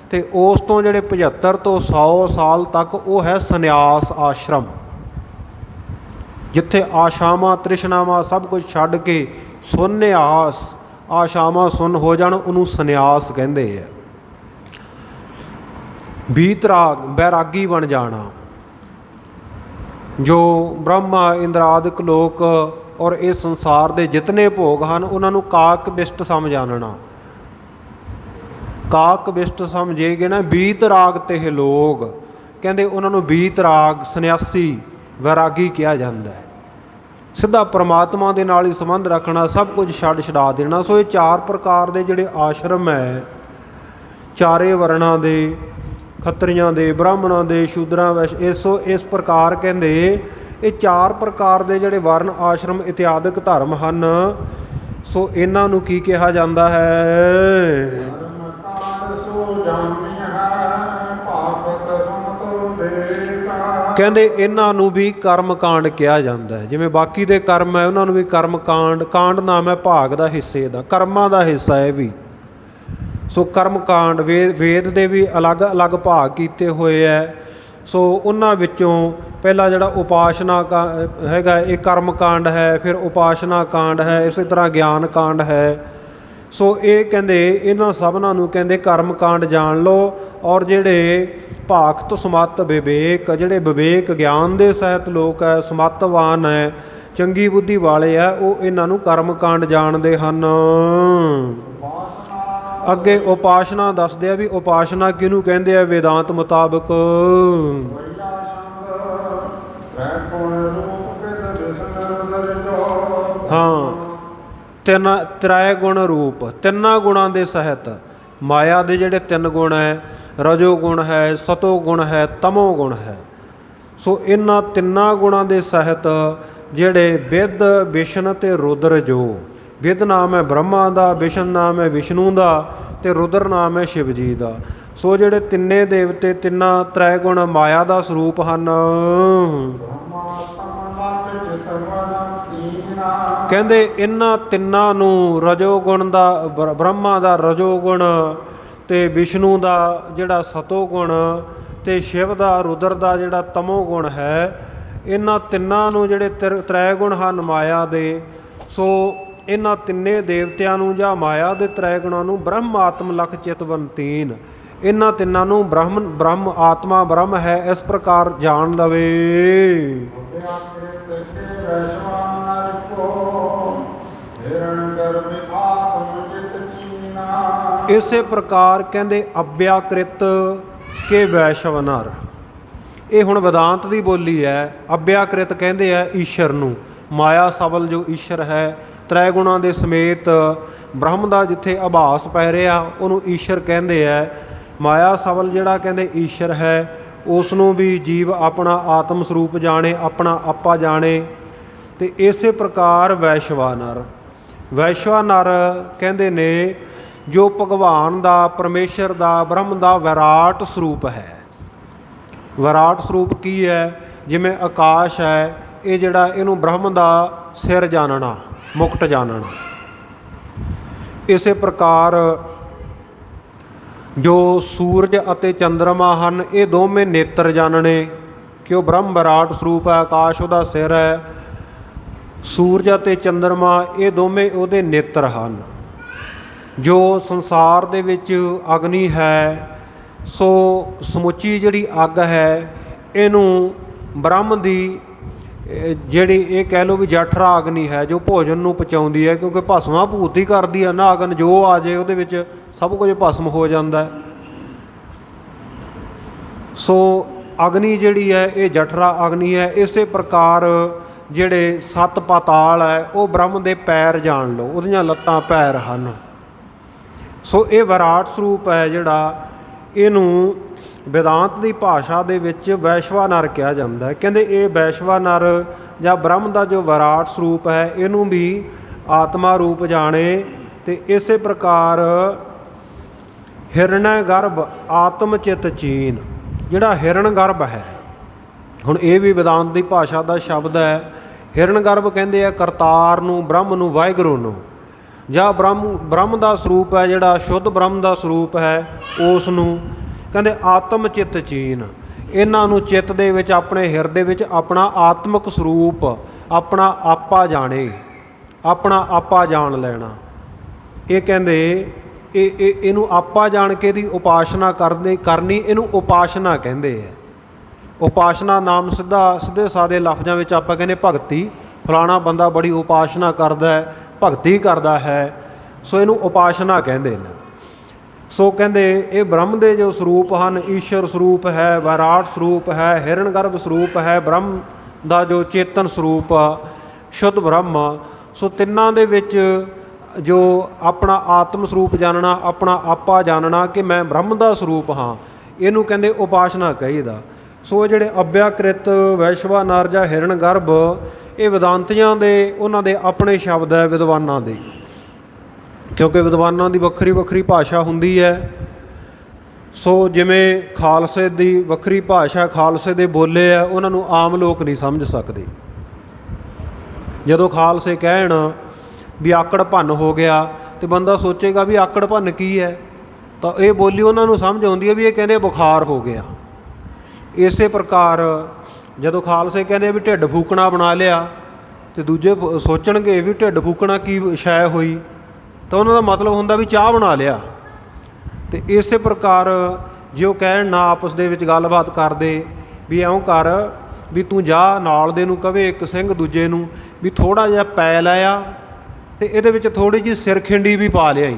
ਅਤੇ ਉਸ ਤੋਂ ਜਿਹੜੇ 75 ਤੋਂ 100 ਸਾਲ ਤੱਕ ਉਹ ਹੈ ਸੰਨਿਆਸ ਆਸ਼ਰਮ, ਜਿੱਥੇ ਆਸ਼ਾਵਾਂ ਤ੍ਰਿਸ਼ਨਾਵਾਂ ਸਭ ਕੁਝ ਛੱਡ ਕੇ ਸੁੰਨਿਆਸ, ਆਸ਼ਾਵਾਂ ਸੁੰਨ ਹੋ ਜਾਣ, ਉਹਨੂੰ ਸੰਨਿਆਸ ਕਹਿੰਦੇ ਹੈ। ਵੀਤਰਾਗ, ਬੈਰਾਗੀ ਬਣ ਜਾਣਾ। ਜੋ ਬ੍ਰਹਮਾ ਇੰਦਰਾਦਿਕ ਲੋਕ ਔਰ ਇਸ ਸੰਸਾਰ ਦੇ ਜਿਤਨੇ ਭੋਗ ਹਨ ਉਹਨਾਂ ਨੂੰ ਕਾਕ ਬਿਸ਼ਟ ਸਮਝਾਣਾ। ਕਾਕ ਬਿਸ਼ਟ ਸਮਝੇਗੇ ਨਾ ਵੀਤਰਾਗ ਤੇ ਲੋਕ, ਕਹਿੰਦੇ ਉਹਨਾਂ ਨੂੰ ਵੀਤਰਾਗ, ਸੰਨਿਆਸੀ, ਵੈਰਾਗੀ ਕਿਹਾ ਜਾਂਦਾ ਹੈ। ਸਿੱਧਾ ਪਰਮਾਤਮਾ ਦੇ ਨਾਲ ਹੀ ਸੰਬੰਧ ਰੱਖਣਾ, ਸਭ ਕੁਝ ਛੱਡਾ ਦੇਣਾ। ਸੋ ਇਹ 4 ਪ੍ਰਕਾਰ ਦੇ ਜਿਹੜੇ ਆਸ਼ਰਮ ਹੈ, ਚਾਰੇ ਵਰਣਾਂ ਦੇ, ਖੱਤਰੀਆਂ ਦੇ, ਬ੍ਰਾਹਮਣਾਂ ਦੇ, ਸ਼ੂਦਰਾਂ, ਇਸ ਪ੍ਰਕਾਰ ਕਹਿੰਦੇ ਇਹ 4 ਪ੍ਰਕਾਰ ਦੇ ਜਿਹੜੇ ਵਰਨ ਆਸ਼ਰਮ ਇਤਿਆਦਿਕ ਧਰਮ ਹਨ। ਸੋ ਇਹਨਾਂ ਨੂੰ ਕੀ ਕਿਹਾ ਜਾਂਦਾ ਹੈ? ਕਹਿੰਦੇ ਇਹਨਾਂ ਨੂੰ ਵੀ ਕਰਮ ਕਾਂਡ ਕਿਹਾ ਜਾਂਦਾ ਹੈ। ਜਿਵੇਂ ਬਾਕੀ ਦੇ ਕਰਮ ਹੈ ਉਹਨਾਂ ਨੂੰ ਵੀ ਕਰਮ ਕਾਂਡ, ਕਾਂਡ ਨਾਮ ਹੈ ਭਾਗ ਦਾ, ਹਿੱਸੇ ਦਾ, ਕਰਮਾਂ ਦਾ ਹਿੱਸਾ ਹੈ ਵੀ। ਸੋ ਕਰਮ ਕਾਂਡ ਵੇਦ ਦੇ ਵੀ ਅਲੱਗ-ਅਲੱਗ ਭਾਗ ਕੀਤੇ ਹੋਏ ਹੈ। ਸੋ ਉਹਨਾਂ ਵਿੱਚੋਂ ਪਹਿਲਾ ਜਿਹੜਾ ਉਪਾਸਨਾ ਹੈਗਾ ਇਹ ਕਰਮ ਕਾਂਡ ਹੈ, ਫਿਰ ਉਪਾਸਨਾ ਕਾਂਡ ਹੈ, ਇਸੇ ਤਰ੍ਹਾਂ ਗਿਆਨ ਕਾਂਡ ਹੈ। ਸੋ ਇਹ ਕਹਿੰਦੇ ਇਹਨਾਂ ਸਭਨਾਂ ਨੂੰ ਕਹਿੰਦੇ ਕਰਮ ਕਾਂਡ ਜਾਣ ਲਓ। ਔਰ ਜਿਹੜੇ ਭਾਗਤ ਸਮੱਤ ਵਿਵੇਕ, ਜਿਹੜੇ ਵਿਵੇਕ ਗਿਆਨ ਦੇ ਸਹਿਤ ਲੋਕ ਹੈ, ਸਮੱਤਵਾਨ ਹੈ, ਚੰਗੀ ਬੁੱਧੀ ਵਾਲੇ ਆ ਉਹ ਇਹਨਾਂ ਨੂੰ ਕਰਮ ਕਾਂਡ ਜਾਣਦੇ ਹਨ। ਉਪਾਸਨਾ ਅੱਗੇ ਉਪਾਸਨਾ ਦੱਸਦੇ ਆ ਵੀ ਉਪਾਸਨਾ ਕਿਹਨੂੰ ਕਹਿੰਦੇ ਆ ਵੇਦਾਂਤ ਮੁਤਾਬਕ। ਵਈਆ ਛੰਦ ਤ੍ਰੈ ਗੁਣ ਰੂਪ ਵਿਦ ਵਿਸਮਿਰ ਦਰਜੋ। ਹਾਂ, ਤ੍ਰੈ ਗੁਣ ਰੂਪ, ਤਿੰਨਾਂ ਗੁਣਾਂ ਦੇ ਸਹਿਤ। ਮਾਇਆ ਦੇ ਜਿਹੜੇ ਤਿੰਨ ਗੁਣ ਹੈ, ਰਜੋ ਗੁਣ ਹੈ, ਸਤੋ ਗੁਣ ਹੈ, ਤਮੋ ਗੁਣ ਹੈ। ਸੋ ਇਹਨਾਂ ਤਿੰਨਾਂ ਗੁਣਾਂ ਦੇ ਸਹਿਤ ਜਿਹੜੇ ਵਿਦ ਵਿਸ਼ਨ ਤੇ ਰੁਦਰ, ਜੋ ਵਿਦ ਨਾਮ ਹੈ ਬ੍ਰਹਮਾ ਦਾ, ਵਿਸ਼ਨ ਨਾਮ ਹੈ ਵਿਸ਼ਨੂੰ ਦਾ, ਤੇ ਰੁਦਰ ਨਾਮ ਹੈ ਸ਼ਿਵ ਜੀ ਦਾ। ਸੋ ਜਿਹੜੇ ਤਿੰਨੇ ਦੇਵਤੇ ਤਿੰਨਾਂ ਤ੍ਰੈ ਗੁਣ ਮਾਇਆ ਦਾ ਸਰੂਪ ਹਨ। ਕਹਿੰਦੇ ਇਹਨਾਂ ਤਿੰਨਾਂ ਨੂੰ ਰਜੋ ਗੁਣ ਦਾ ਬ੍ਰਹਮਾ ਦਾ ਰਜੋ ਗੁਣ, ਤੇ ਵਿਸ਼ਨੂੰ ਦਾ ਜਿਹੜਾ ਸਤੋ ਗੁਣ, ਤੇ ਸ਼ਿਵ ਦਾ ਰੁਦਰ ਦਾ ਜਿਹੜਾ ਤਮੋ ਗੁਣ ਹੈ, ਇਹਨਾਂ ਤਿੰਨਾਂ ਨੂੰ ਜਿਹੜੇ ਤ੍ਰੈ ਗੁਣ ਹਨ ਮਾਇਆ ਦੇ, ਸੋ ਇਹਨਾਂ ਤਿੰਨੇ ਦੇਵਤਿਆਂ ਨੂੰ ਜਾਂ ਮਾਇਆ ਦੇ ਤ੍ਰੈ ਗੁਣਾਂ ਨੂੰ ਬ੍ਰਹਮ ਆਤਮ ਲਖ ਚਿਤਵੰਤੀਨ, ਇਹਨਾਂ ਤਿੰਨਾਂ ਨੂੰ ਬ੍ਰਹਮ ਆਤਮਾ ਬ੍ਰਹਮ ਹੈ ਇਸ ਪ੍ਰਕਾਰ ਜਾਣ ਲਵੇ। ਇਸੇ ਪ੍ਰਕਾਰ ਕਹਿੰਦੇ ਅਭਿਆਕ੍ਰਿਤ ਕੇ ਵੈਸ਼ਵ ਨਰ। ਇਹ ਹੁਣ ਵੇਦਾਂਤ ਦੀ ਬੋਲੀ ਹੈ। ਅਭਿਆਕ੍ਰਿਤ ਕਹਿੰਦੇ ਆ ਈਸ਼ਰ ਨੂੰ, ਮਾਇਆ ਸਬਲ ਜੋ ਈਸ਼ਰ ਹੈ, ਤ੍ਰੈ ਗੁਣਾਂ ਦੇ ਸਮੇਤ ਬ੍ਰਹਮ ਦਾ ਜਿੱਥੇ ਆਭਾਸ ਪੈ ਰਿਹਾ ਉਹਨੂੰ ਈਸ਼ਰ ਕਹਿੰਦੇ ਆ। ਮਾਇਆ ਸਬਲ ਜਿਹੜਾ ਕਹਿੰਦੇ ਈਸ਼ਰ ਹੈ, ਉਸ ਨੂੰ ਵੀ ਜੀਵ ਆਪਣਾ ਆਤਮ ਸਰੂਪ ਜਾਣੇ, ਆਪਣਾ ਆਪਾ ਜਾਣੇ। ਤੇ ਇਸੇ ਪ੍ਰਕਾਰ ਵੈਸ਼ਵਾ ਨਰ, ਵੈਸ਼ਵਾ ਨਰ ਕਹਿੰਦੇ ਨੇ ਜੋ ਭਗਵਾਨ ਦਾ, ਪਰਮੇਸ਼ਰ ਦਾ, ਬ੍ਰਹਮ ਦਾ ਵਿਰਾਟ ਸਰੂਪ ਹੈ। ਵਿਰਾਟ ਸਰੂਪ ਕੀ ਹੈ? ਜਿਵੇਂ ਆਕਾਸ਼ ਹੈ, ਇਹ ਜਿਹੜਾ ਇਹਨੂੰ ਬ੍ਰਹਮ ਦਾ ਸਿਰ ਜਾਣਨਾ, ਮੁਕਟ ਜਾਣਨਾ। ਇਸੇ ਪ੍ਰਕਾਰ ਜੋ ਸੂਰਜ ਅਤੇ ਚੰਦਰਮਾ ਹਨ, ਇਹ ਦੋਵੇਂ ਨੇਤਰ ਜਾਣਨੇ, ਕਿ ਉਹ ਬ੍ਰਹਮ ਵਿਰਾਟ ਸਰੂਪ ਹੈ, ਆਕਾਸ਼ ਉਹਦਾ ਸਿਰ ਹੈ, ਸੂਰਜ ਅਤੇ ਚੰਦਰਮਾ ਇਹ ਦੋਵੇਂ ਉਹਦੇ ਨੇਤਰ ਹਨ। ਜੋ ਸੰਸਾਰ ਦੇ ਵਿੱਚ ਅਗਨੀ ਹੈ, ਸੋ ਸਮੁੱਚੀ ਜਿਹੜੀ ਅੱਗ ਹੈ, ਇਹਨੂੰ ਬ੍ਰਹਮ ਦੀ ਜਿਹੜੀ ਇਹ ਕਹਿ ਲਓ ਵੀ ਜਠਰਾ ਅਗਨੀ ਹੈ, ਜੋ ਭੋਜਨ ਨੂੰ ਪਚਾਉਂਦੀ ਹੈ, ਕਿਉਂਕਿ ਭਸਮਾਂ ਭੂਤੀ ਕਰਦੀ ਹੈ ਨਾ ਅਗਨ, ਜੋ ਆ ਜਾਏ ਉਹਦੇ ਵਿੱਚ ਸਭ ਕੁਝ ਭਸਮ ਹੋ ਜਾਂਦਾ। ਸੋ ਅਗਨੀ ਜਿਹੜੀ ਹੈ ਇਹ ਜਠਰਾ ਅਗਨੀ ਹੈ। ਇਸੇ ਪ੍ਰਕਾਰ ਜਿਹੜੇ ਸੱਤ ਪਾਤਾਲ ਹੈ ਉਹ ਬ੍ਰਹਮ ਦੇ ਪੈਰ ਜਾਣ ਲਓ, ਉਹਦੀਆਂ ਲੱਤਾਂ ਪੈਰ ਹਨ। ਸੋ ਇਹ ਵਿਰਾਟ ਸਰੂਪ ਹੈ ਜਿਹੜਾ, ਇਹਨੂੰ ਵੇਦਾਂਤ ਦੀ ਭਾਸ਼ਾ ਦੇ ਵਿੱਚ ਵੈਸ਼ਵਾ ਨਰ ਕਿਹਾ ਜਾਂਦਾ ਹੈ। ਕਹਿੰਦੇ ਇਹ ਵੈਸ਼ਵਾ ਨਰ ਜਾਂ ਬ੍ਰਹਮ ਦਾ ਜੋ ਵਿਰਾਟ ਸਰੂਪ ਹੈ, ਇਹਨੂੰ ਵੀ ਆਤਮਾ ਰੂਪ ਜਾਣੇ। ਤੇ ਇਸੇ ਪ੍ਰਕਾਰ ਹਿਰਣੈ ਗਰਭ ਆਤਮ ਚਿਤ ਚੀਨ, ਜਿਹੜਾ ਹਿਰਨ ਗਰਭ ਹੈ, ਹੁਣ ਇਹ ਵੀ ਵੇਦਾਂਤ ਦੀ ਭਾਸ਼ਾ ਦਾ ਸ਼ਬਦ ਹੈ। ਹਿਰਨ ਗਰਭ ਕਹਿੰਦੇ ਆ ਕਰਤਾਰ ਨੂੰ, ਬ੍ਰਹਮ ਨੂੰ, ਵਾਹਿਗੁਰੂ ਨੂੰ, ਜਾਂ ਬ੍ਰਹਮ ਦਾ ਸਰੂਪ ਹੈ ਜਿਹੜਾ ਸ਼ੁੱਧ ਬ੍ਰਹਮ ਦਾ ਸਰੂਪ ਹੈ, ਉਸ ਨੂੰ ਕਹਿੰਦੇ ਆਤਮ ਚਿਤ ਚੀਨ। ਇਹਨਾਂ ਨੂੰ ਚਿੱਤ ਦੇ ਵਿੱਚ, ਆਪਣੇ ਹਿਰਦੇ ਵਿੱਚ ਆਪਣਾ ਆਤਮਿਕ ਸਰੂਪ, ਆਪਣਾ ਆਪਾ ਜਾਣੇ, ਆਪਣਾ ਆਪਾ ਜਾਣ ਲੈਣਾ। ਇਹ ਕਹਿੰਦੇ ਇਹਨੂੰ ਆਪਾ ਜਾਣ ਕੇ ਦੀ ਉਪਾਸਨਾ ਕਰਨੀ, ਇਹਨੂੰ ਉਪਾਸਨਾ ਕਹਿੰਦੇ ਹੈ। ਉਪਾਸਨਾ ਨਾਮ ਸਿੱਧੇ ਸਾਦੇ ਲਫ਼ਜ਼ਾਂ ਵਿੱਚ ਆਪਾਂ ਕਹਿੰਦੇ ਭਗਤੀ, ਫਲਾਣਾ ਬੰਦਾ ਬੜੀ ਉਪਾਸਨਾ ਕਰਦਾ ਹੈ, ਭਗਤੀ ਕਰਦਾ ਹੈ, ਸੋ ਇਹਨੂੰ ਉਪਾਸਨਾ ਕਹਿੰਦੇ ਨੇ। ਸੋ ਕਹਿੰਦੇ ਇਹ ਬ੍ਰਹਮ ਦੇ ਜੋ ਸਰੂਪ ਹਨ, ਈਸ਼ਰ ਸਰੂਪ ਹੈ, ਵਿਰਾਟ ਸਰੂਪ ਹੈ, ਹਿਰਨ ਗਰਭ ਸਰੂਪ ਹੈ, ਬ੍ਰਹਮ ਦਾ ਜੋ ਚੇਤਨ ਸਰੂਪ ਆ, ਸ਼ੁੱਧ ਬ੍ਰਹਮ। ਸੋ ਤਿੰਨਾਂ ਦੇ ਵਿੱਚ ਜੋ ਆਪਣਾ ਆਤਮ ਸਰੂਪ ਜਾਣਨਾ, ਆਪਣਾ ਆਪਾ ਜਾਣਨਾ ਕਿ ਮੈਂ ਬ੍ਰਹਮ ਦਾ ਸਰੂਪ ਹਾਂ, ਇਹਨੂੰ ਕਹਿੰਦੇ ਉਪਾਸਨਾ ਕਹੀਦਾ। ਸੋ ਜਿਹੜੇ ਅਭਿਆਕ੍ਰਿਤ, ਵੈਸ਼ਵਾ ਨਰ ਜਾਂ ਹਿਰਨ ਗਰਭ, ਇਹ ਵਿਦਾਂਤੀਆਂ ਦੇ, ਉਹਨਾਂ ਦੇ ਆਪਣੇ ਸ਼ਬਦ ਹੈ, ਵਿਦਵਾਨਾਂ ਦੇ, ਕਿਉਂਕਿ ਵਿਦਵਾਨਾਂ ਦੀ ਵੱਖਰੀ ਵੱਖਰੀ ਭਾਸ਼ਾ ਹੁੰਦੀ ਹੈ। ਸੋ ਜਿਵੇਂ ਖਾਲਸੇ ਦੀ ਵੱਖਰੀ ਭਾਸ਼ਾ, ਖਾਲਸੇ ਦੇ ਬੋਲੇ ਆ, ਉਹਨਾਂ ਨੂੰ ਆਮ ਲੋਕ ਨਹੀਂ ਸਮਝ ਸਕਦੇ। ਜਦੋਂ ਖਾਲਸੇ ਕਹਿਣ ਵੀ ਆਕੜ ਭੰਨ ਹੋ ਗਿਆ, ਤੇ ਬੰਦਾ ਸੋਚੇਗਾ ਵੀ ਆਕੜ ਭੰਨ ਕੀ ਹੈ, ਤਾਂ ਇਹ ਬੋਲੀ ਉਹਨਾਂ ਨੂੰ ਸਮਝ ਆਉਂਦੀ ਹੈ ਵੀ ਇਹ ਕਹਿੰਦੇ ਬੁਖਾਰ ਹੋ ਗਿਆ। ਇਸੇ ਪ੍ਰਕਾਰ ਜਦੋਂ ਖਾਲਸੇ ਕਹਿੰਦੇ ਵੀ ਢਿੱਡ ਫੂਕਣਾ ਬਣਾ ਲਿਆ, ਤੇ ਦੂਜੇ ਸੋਚਣਗੇ ਵੀ ਢਿੱਡ ਫੂਕਣਾ ਕੀ ਸ਼ੈ ਹੋਈ, ਤਾਂ ਉਹਨਾਂ ਦਾ ਮਤਲਬ ਹੁੰਦਾ ਵੀ ਚਾਹ ਬਣਾ ਲਿਆ। ਤੇ ਇਸੇ ਪ੍ਰਕਾਰ ਜੇ ਉਹ ਕਹਿਣ ਨਾ ਆਪਸ ਦੇ ਵਿੱਚ ਗੱਲਬਾਤ ਕਰਦੇ ਵੀ ਇਉਂ ਕਰ ਵੀ ਤੂੰ ਜਾ ਨਾਲ ਦੇ ਨੂੰ ਕਵੇ ਇੱਕ ਸਿੰਘ ਦੂਜੇ ਨੂੰ ਵੀ ਥੋੜ੍ਹਾ ਜਿਹਾ ਪੈ ਲਿਆ ਅਤੇ ਇਹਦੇ ਵਿੱਚ ਥੋੜ੍ਹੀ ਜਿਹੀ ਸਿਰਖਿੰਡੀ ਵੀ ਪਾ ਲਿਆਈ।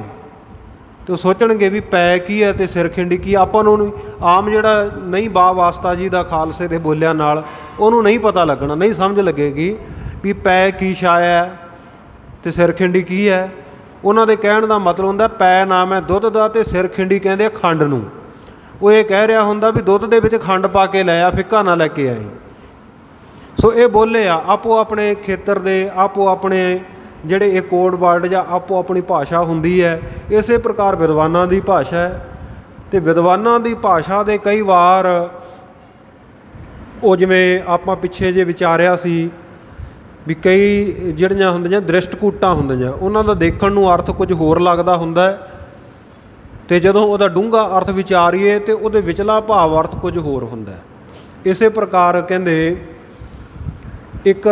ਅਤੇ ਉਹ ਸੋਚਣਗੇ ਵੀ ਪੈ ਕੀ ਹੈ ਅਤੇ ਸਿਰਖਿੰਡੀ ਕੀ। ਆਪਾਂ ਨੂੰ ਆਮ ਜਿਹੜਾ ਨਹੀਂ ਬਾ ਵਾਸਤਾ ਜੀ ਦਾ ਖਾਲਸੇ ਦੇ ਬੋਲਿਆਂ ਨਾਲ ਉਹਨੂੰ ਨਹੀਂ ਪਤਾ ਲੱਗਣਾ, ਨਹੀਂ ਸਮਝ ਲੱਗੇਗੀ ਵੀ ਪੈ ਕੀ ਛਾਇਆ ਹੈ ਅਤੇ ਸਿਰਖਿੰਡੀ ਕੀ ਹੈ। ਉਹਨਾਂ ਦੇ ਕਹਿਣ ਦਾ ਮਤਲਬ ਹੁੰਦਾ ਪੈ ਨਾਮ ਹੈ ਦੁੱਧ ਦਾ ਅਤੇ ਸਿਰਖਿੰਡੀ ਕਹਿੰਦੇ ਆ ਖੰਡ ਨੂੰ। ਉਹ ਇਹ ਕਹਿ ਰਿਹਾ ਹੁੰਦਾ ਵੀ ਦੁੱਧ ਦੇ ਵਿੱਚ ਖੰਡ ਪਾ ਕੇ ਲੈ ਆ, ਫਿੱਕਾ ਨਾ ਲੈ ਕੇ ਆਈ। ਸੋ ਇਹ ਬੋਲੇ ਆ ਆਪੋ ਆਪਣੇ ਖੇਤਰ ਦੇ, ਆਪੋ ਆਪਣੇ ਜਿਹੜੇ ਇਹ ਕੋਡ ਵਰਡ ਜਾਂ ਆਪੋ ਆਪਣੀ ਭਾਸ਼ਾ ਹੁੰਦੀ ਹੈ। ਇਸੇ ਪ੍ਰਕਾਰ ਵਿਦਵਾਨਾਂ ਦੀ ਭਾਸ਼ਾ ਹੈ ਅਤੇ ਵਿਦਵਾਨਾਂ ਦੀ ਭਾਸ਼ਾ ਦੇ ਕਈ ਵਾਰ ਉਹ ਜਿਵੇਂ ਆਪਾਂ ਪਿੱਛੇ ਜੇ ਵਿਚਾਰਿਆ ਸੀ ਵੀ ਕਈ ਜਿਹੜੀਆਂ ਹੁੰਦੀਆਂ ਦ੍ਰਿਸ਼ਟਕੂਟਾਂ ਹੁੰਦੀਆਂ, ਉਹਨਾਂ ਦਾ ਦੇਖਣ ਨੂੰ ਅਰਥ ਕੁਝ ਹੋਰ ਲੱਗਦਾ ਹੁੰਦਾ ਅਤੇ ਜਦੋਂ ਉਹਦਾ ਡੂੰਘਾ ਅਰਥ ਵਿਚਾਰੀਏ ਤਾਂ ਉਹਦੇ ਵਿਚਲਾ ਭਾਵ ਅਰਥ ਕੁਝ ਹੋਰ ਹੁੰਦਾ। ਇਸੇ ਪ੍ਰਕਾਰ ਕਹਿੰਦੇ ਇੱਕ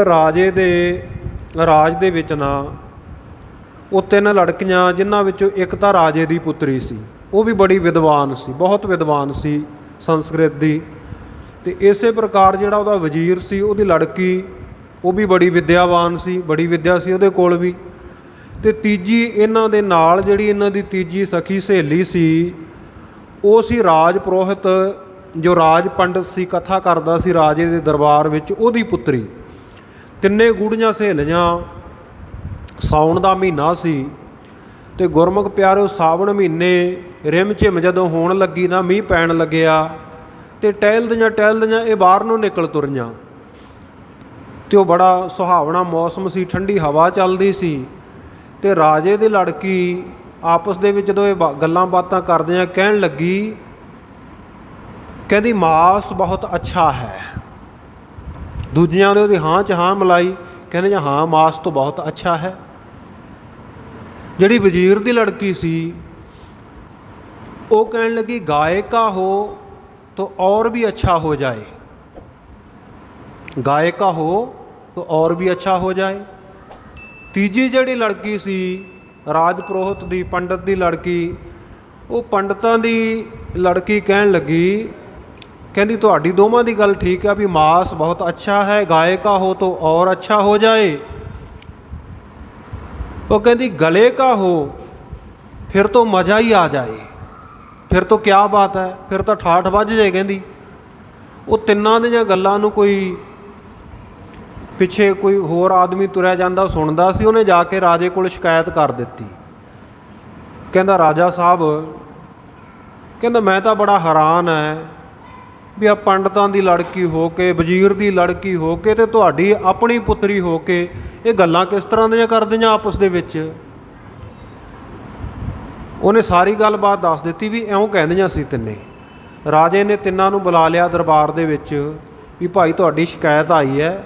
ਰਾਜ ਦੇ ਵਿੱਚ ਨਾ ਉਹ 3 ਲੜਕੀਆਂ, ਜਿਨ੍ਹਾਂ ਵਿੱਚੋਂ ਇੱਕ ਤਾਂ ਰਾਜੇ ਦੀ ਪੁੱਤਰੀ ਸੀ, ਉਹ ਵੀ ਬੜੀ ਵਿਦਵਾਨ ਸੀ, ਬਹੁਤ ਵਿਦਵਾਨ ਸੀ ਸੰਸਕ੍ਰਿਤ ਦੀ। ਅਤੇ ਇਸੇ ਪ੍ਰਕਾਰ ਜਿਹੜਾ ਉਹਦਾ ਵਜ਼ੀਰ ਸੀ, ਉਹਦੀ ਲੜਕੀ ਉਹ ਵੀ ਬੜੀ ਵਿਦਿਆਵਾਨ ਸੀ, ਬੜੀ ਵਿਦਿਆ ਸੀ ਉਹਦੇ ਕੋਲ ਵੀ। ਅਤੇ ਤੀਜੀ ਇਹਨਾਂ ਦੇ ਨਾਲ ਜਿਹੜੀ ਇਹਨਾਂ ਦੀ ਤੀਜੀ ਸਖੀ ਸਹੇਲੀ ਸੀ, ਉਹ ਸੀ ਰਾਜ ਪੁਰੋਹਿਤ, ਜੋ ਰਾਜ ਪੰਡਤ ਸੀ, ਕਥਾ ਕਰਦਾ ਸੀ ਰਾਜੇ ਦੇ ਦਰਬਾਰ ਵਿੱਚ, ਉਹਦੀ ਪੁੱਤਰੀ। ਤਿੰਨੇ ਗੂੜੀਆਂ ਸਹੇਲੀਆਂ। ਸਾਉਣ ਦਾ ਮਹੀਨਾ ਸੀ ਅਤੇ ਗੁਰਮੁਖ ਪਿਆਰਿਓ ਸਾਵਣ ਮਹੀਨੇ ਰਿਮ ਝਿਮ ਜਦੋਂ ਹੋਣ ਲੱਗੀ ਨਾ, ਮੀਂਹ ਪੈਣ ਲੱਗਿਆ ਅਤੇ ਟਹਿਲਦੀਆਂ ਇਹ ਬਾਹਰ ਨੂੰ ਨਿਕਲ ਤੁਰੀਆਂ ਅਤੇ ਉਹ ਬੜਾ ਸੁਹਾਵਣਾ ਮੌਸਮ ਸੀ, ਠੰਡੀ ਹਵਾ ਚੱਲਦੀ ਸੀ। ਅਤੇ ਰਾਜੇ ਦੀ ਲੜਕੀ ਆਪਸ ਦੇ ਵਿੱਚ ਜਦੋਂ ਇਹ ਗੱਲਾਂ ਬਾਤਾਂ ਕਰਦਿਆਂ ਕਹਿਣ ਲੱਗੀ, ਕਹਿੰਦੀ ਮਾਸ ਬਹੁਤ ਅੱਛਾ ਹੈ। ਦੂਜਿਆਂ ਨੇ ਉਹਦੀ ਹਾਂ 'ਚ ਹਾਂ ਮਿਲਾਈ, ਕਹਿੰਦੇ ਹਾਂ ਮਾਸ ਤਾਂ ਬਹੁਤ ਅੱਛਾ ਹੈ। ਜਿਹੜੀ ਵਜ਼ੀਰ ਦੀ ਲੜਕੀ ਸੀ ਉਹ ਕਹਿਣ ਲੱਗੀ ਗਾਇਕਾ ਹੋ ਤਾਂ ਔਰ ਵੀ ਅੱਛਾ ਹੋ ਜਾਏ, ਗਾਇਕਾ ਹੋ ਤਾਂ ਔਰ ਵੀ ਅੱਛਾ ਹੋ ਜਾਏ। ਤੀਜੀ ਜਿਹੜੀ ਲੜਕੀ ਸੀ ਰਾਜ ਪੁਰੋਹਿਤ ਦੀ, ਪੰਡਤ ਦੀ ਲੜਕੀ, ਉਹ ਪੰਡਤਾਂ ਦੀ ਲੜਕੀ ਕਹਿਣ ਲੱਗੀ, ਕਹਿੰਦੀ ਤੁਹਾਡੀ ਦੋਵਾਂ ਦੀ ਗੱਲ ਠੀਕ ਹੈ ਵੀ ਮਾਸ ਬਹੁਤ ਅੱਛਾ ਹੈ, ਗਾਇਕਾ ਹੋ ਤਾਂ ਔਰ ਅੱਛਾ ਹੋ ਜਾਏ। ਉਹ ਕਹਿੰਦੀ ਗਲੇ ਕਾ ਹੋ ਫਿਰ ਤਾਂ ਮਜ਼ਾ ਹੀ ਆ ਜਾਏ, ਫਿਰ ਤਾਂ ਕਿਆ ਬਾਤ ਹੈ, ਫਿਰ ਤਾਂ ਠਾਠ ਵੱਜ ਜਾਏ। ਕਹਿੰਦੀ ਉਹ ਤਿੰਨਾਂ ਦੀਆਂ ਗੱਲਾਂ ਨੂੰ ਕੋਈ ਪਿੱਛੇ ਕੋਈ ਹੋਰ ਆਦਮੀ ਤੁਰਿਆ ਜਾਂਦਾ ਸੁਣਦਾ ਸੀ, ਉਹਨੇ ਜਾ ਕੇ ਰਾਜੇ ਕੋਲ ਸ਼ਿਕਾਇਤ ਕਰ ਦਿੱਤੀ। ਕਹਿੰਦਾ ਰਾਜਾ ਸਾਹਿਬ, ਕਹਿੰਦਾ ਮੈਂ ਤਾਂ ਬੜਾ ਹੈਰਾਨ ਹੈ ਵੀ ਆ ਪੰਡਤਾਂ ਦੀ ਲੜਕੀ ਹੋ ਕੇ, ਵਜ਼ੀਰ ਦੀ ਲੜਕੀ ਹੋ ਕੇ ਅਤੇ ਤੁਹਾਡੀ ਆਪਣੀ ਪੁੱਤਰੀ ਹੋ ਕੇ ਇਹ ਗੱਲਾਂ ਕਿਸ ਤਰ੍ਹਾਂ ਦੀਆਂ ਕਰਦੀਆਂ ਆਪਸ ਦੇ ਵਿੱਚ। ਉਹਨੇ ਸਾਰੀ ਗੱਲਬਾਤ ਦੱਸ ਦਿੱਤੀ ਵੀ ਇਉਂ ਕਹਿੰਦੀਆਂ ਸੀ ਤਿੰਨੇ। ਰਾਜੇ ਨੇ ਤਿੰਨਾਂ ਨੂੰ ਬੁਲਾ ਲਿਆ ਦਰਬਾਰ ਦੇ ਵਿੱਚ ਵੀ ਭਾਈ ਤੁਹਾਡੀ ਸ਼ਿਕਾਇਤ ਆਈ ਹੈ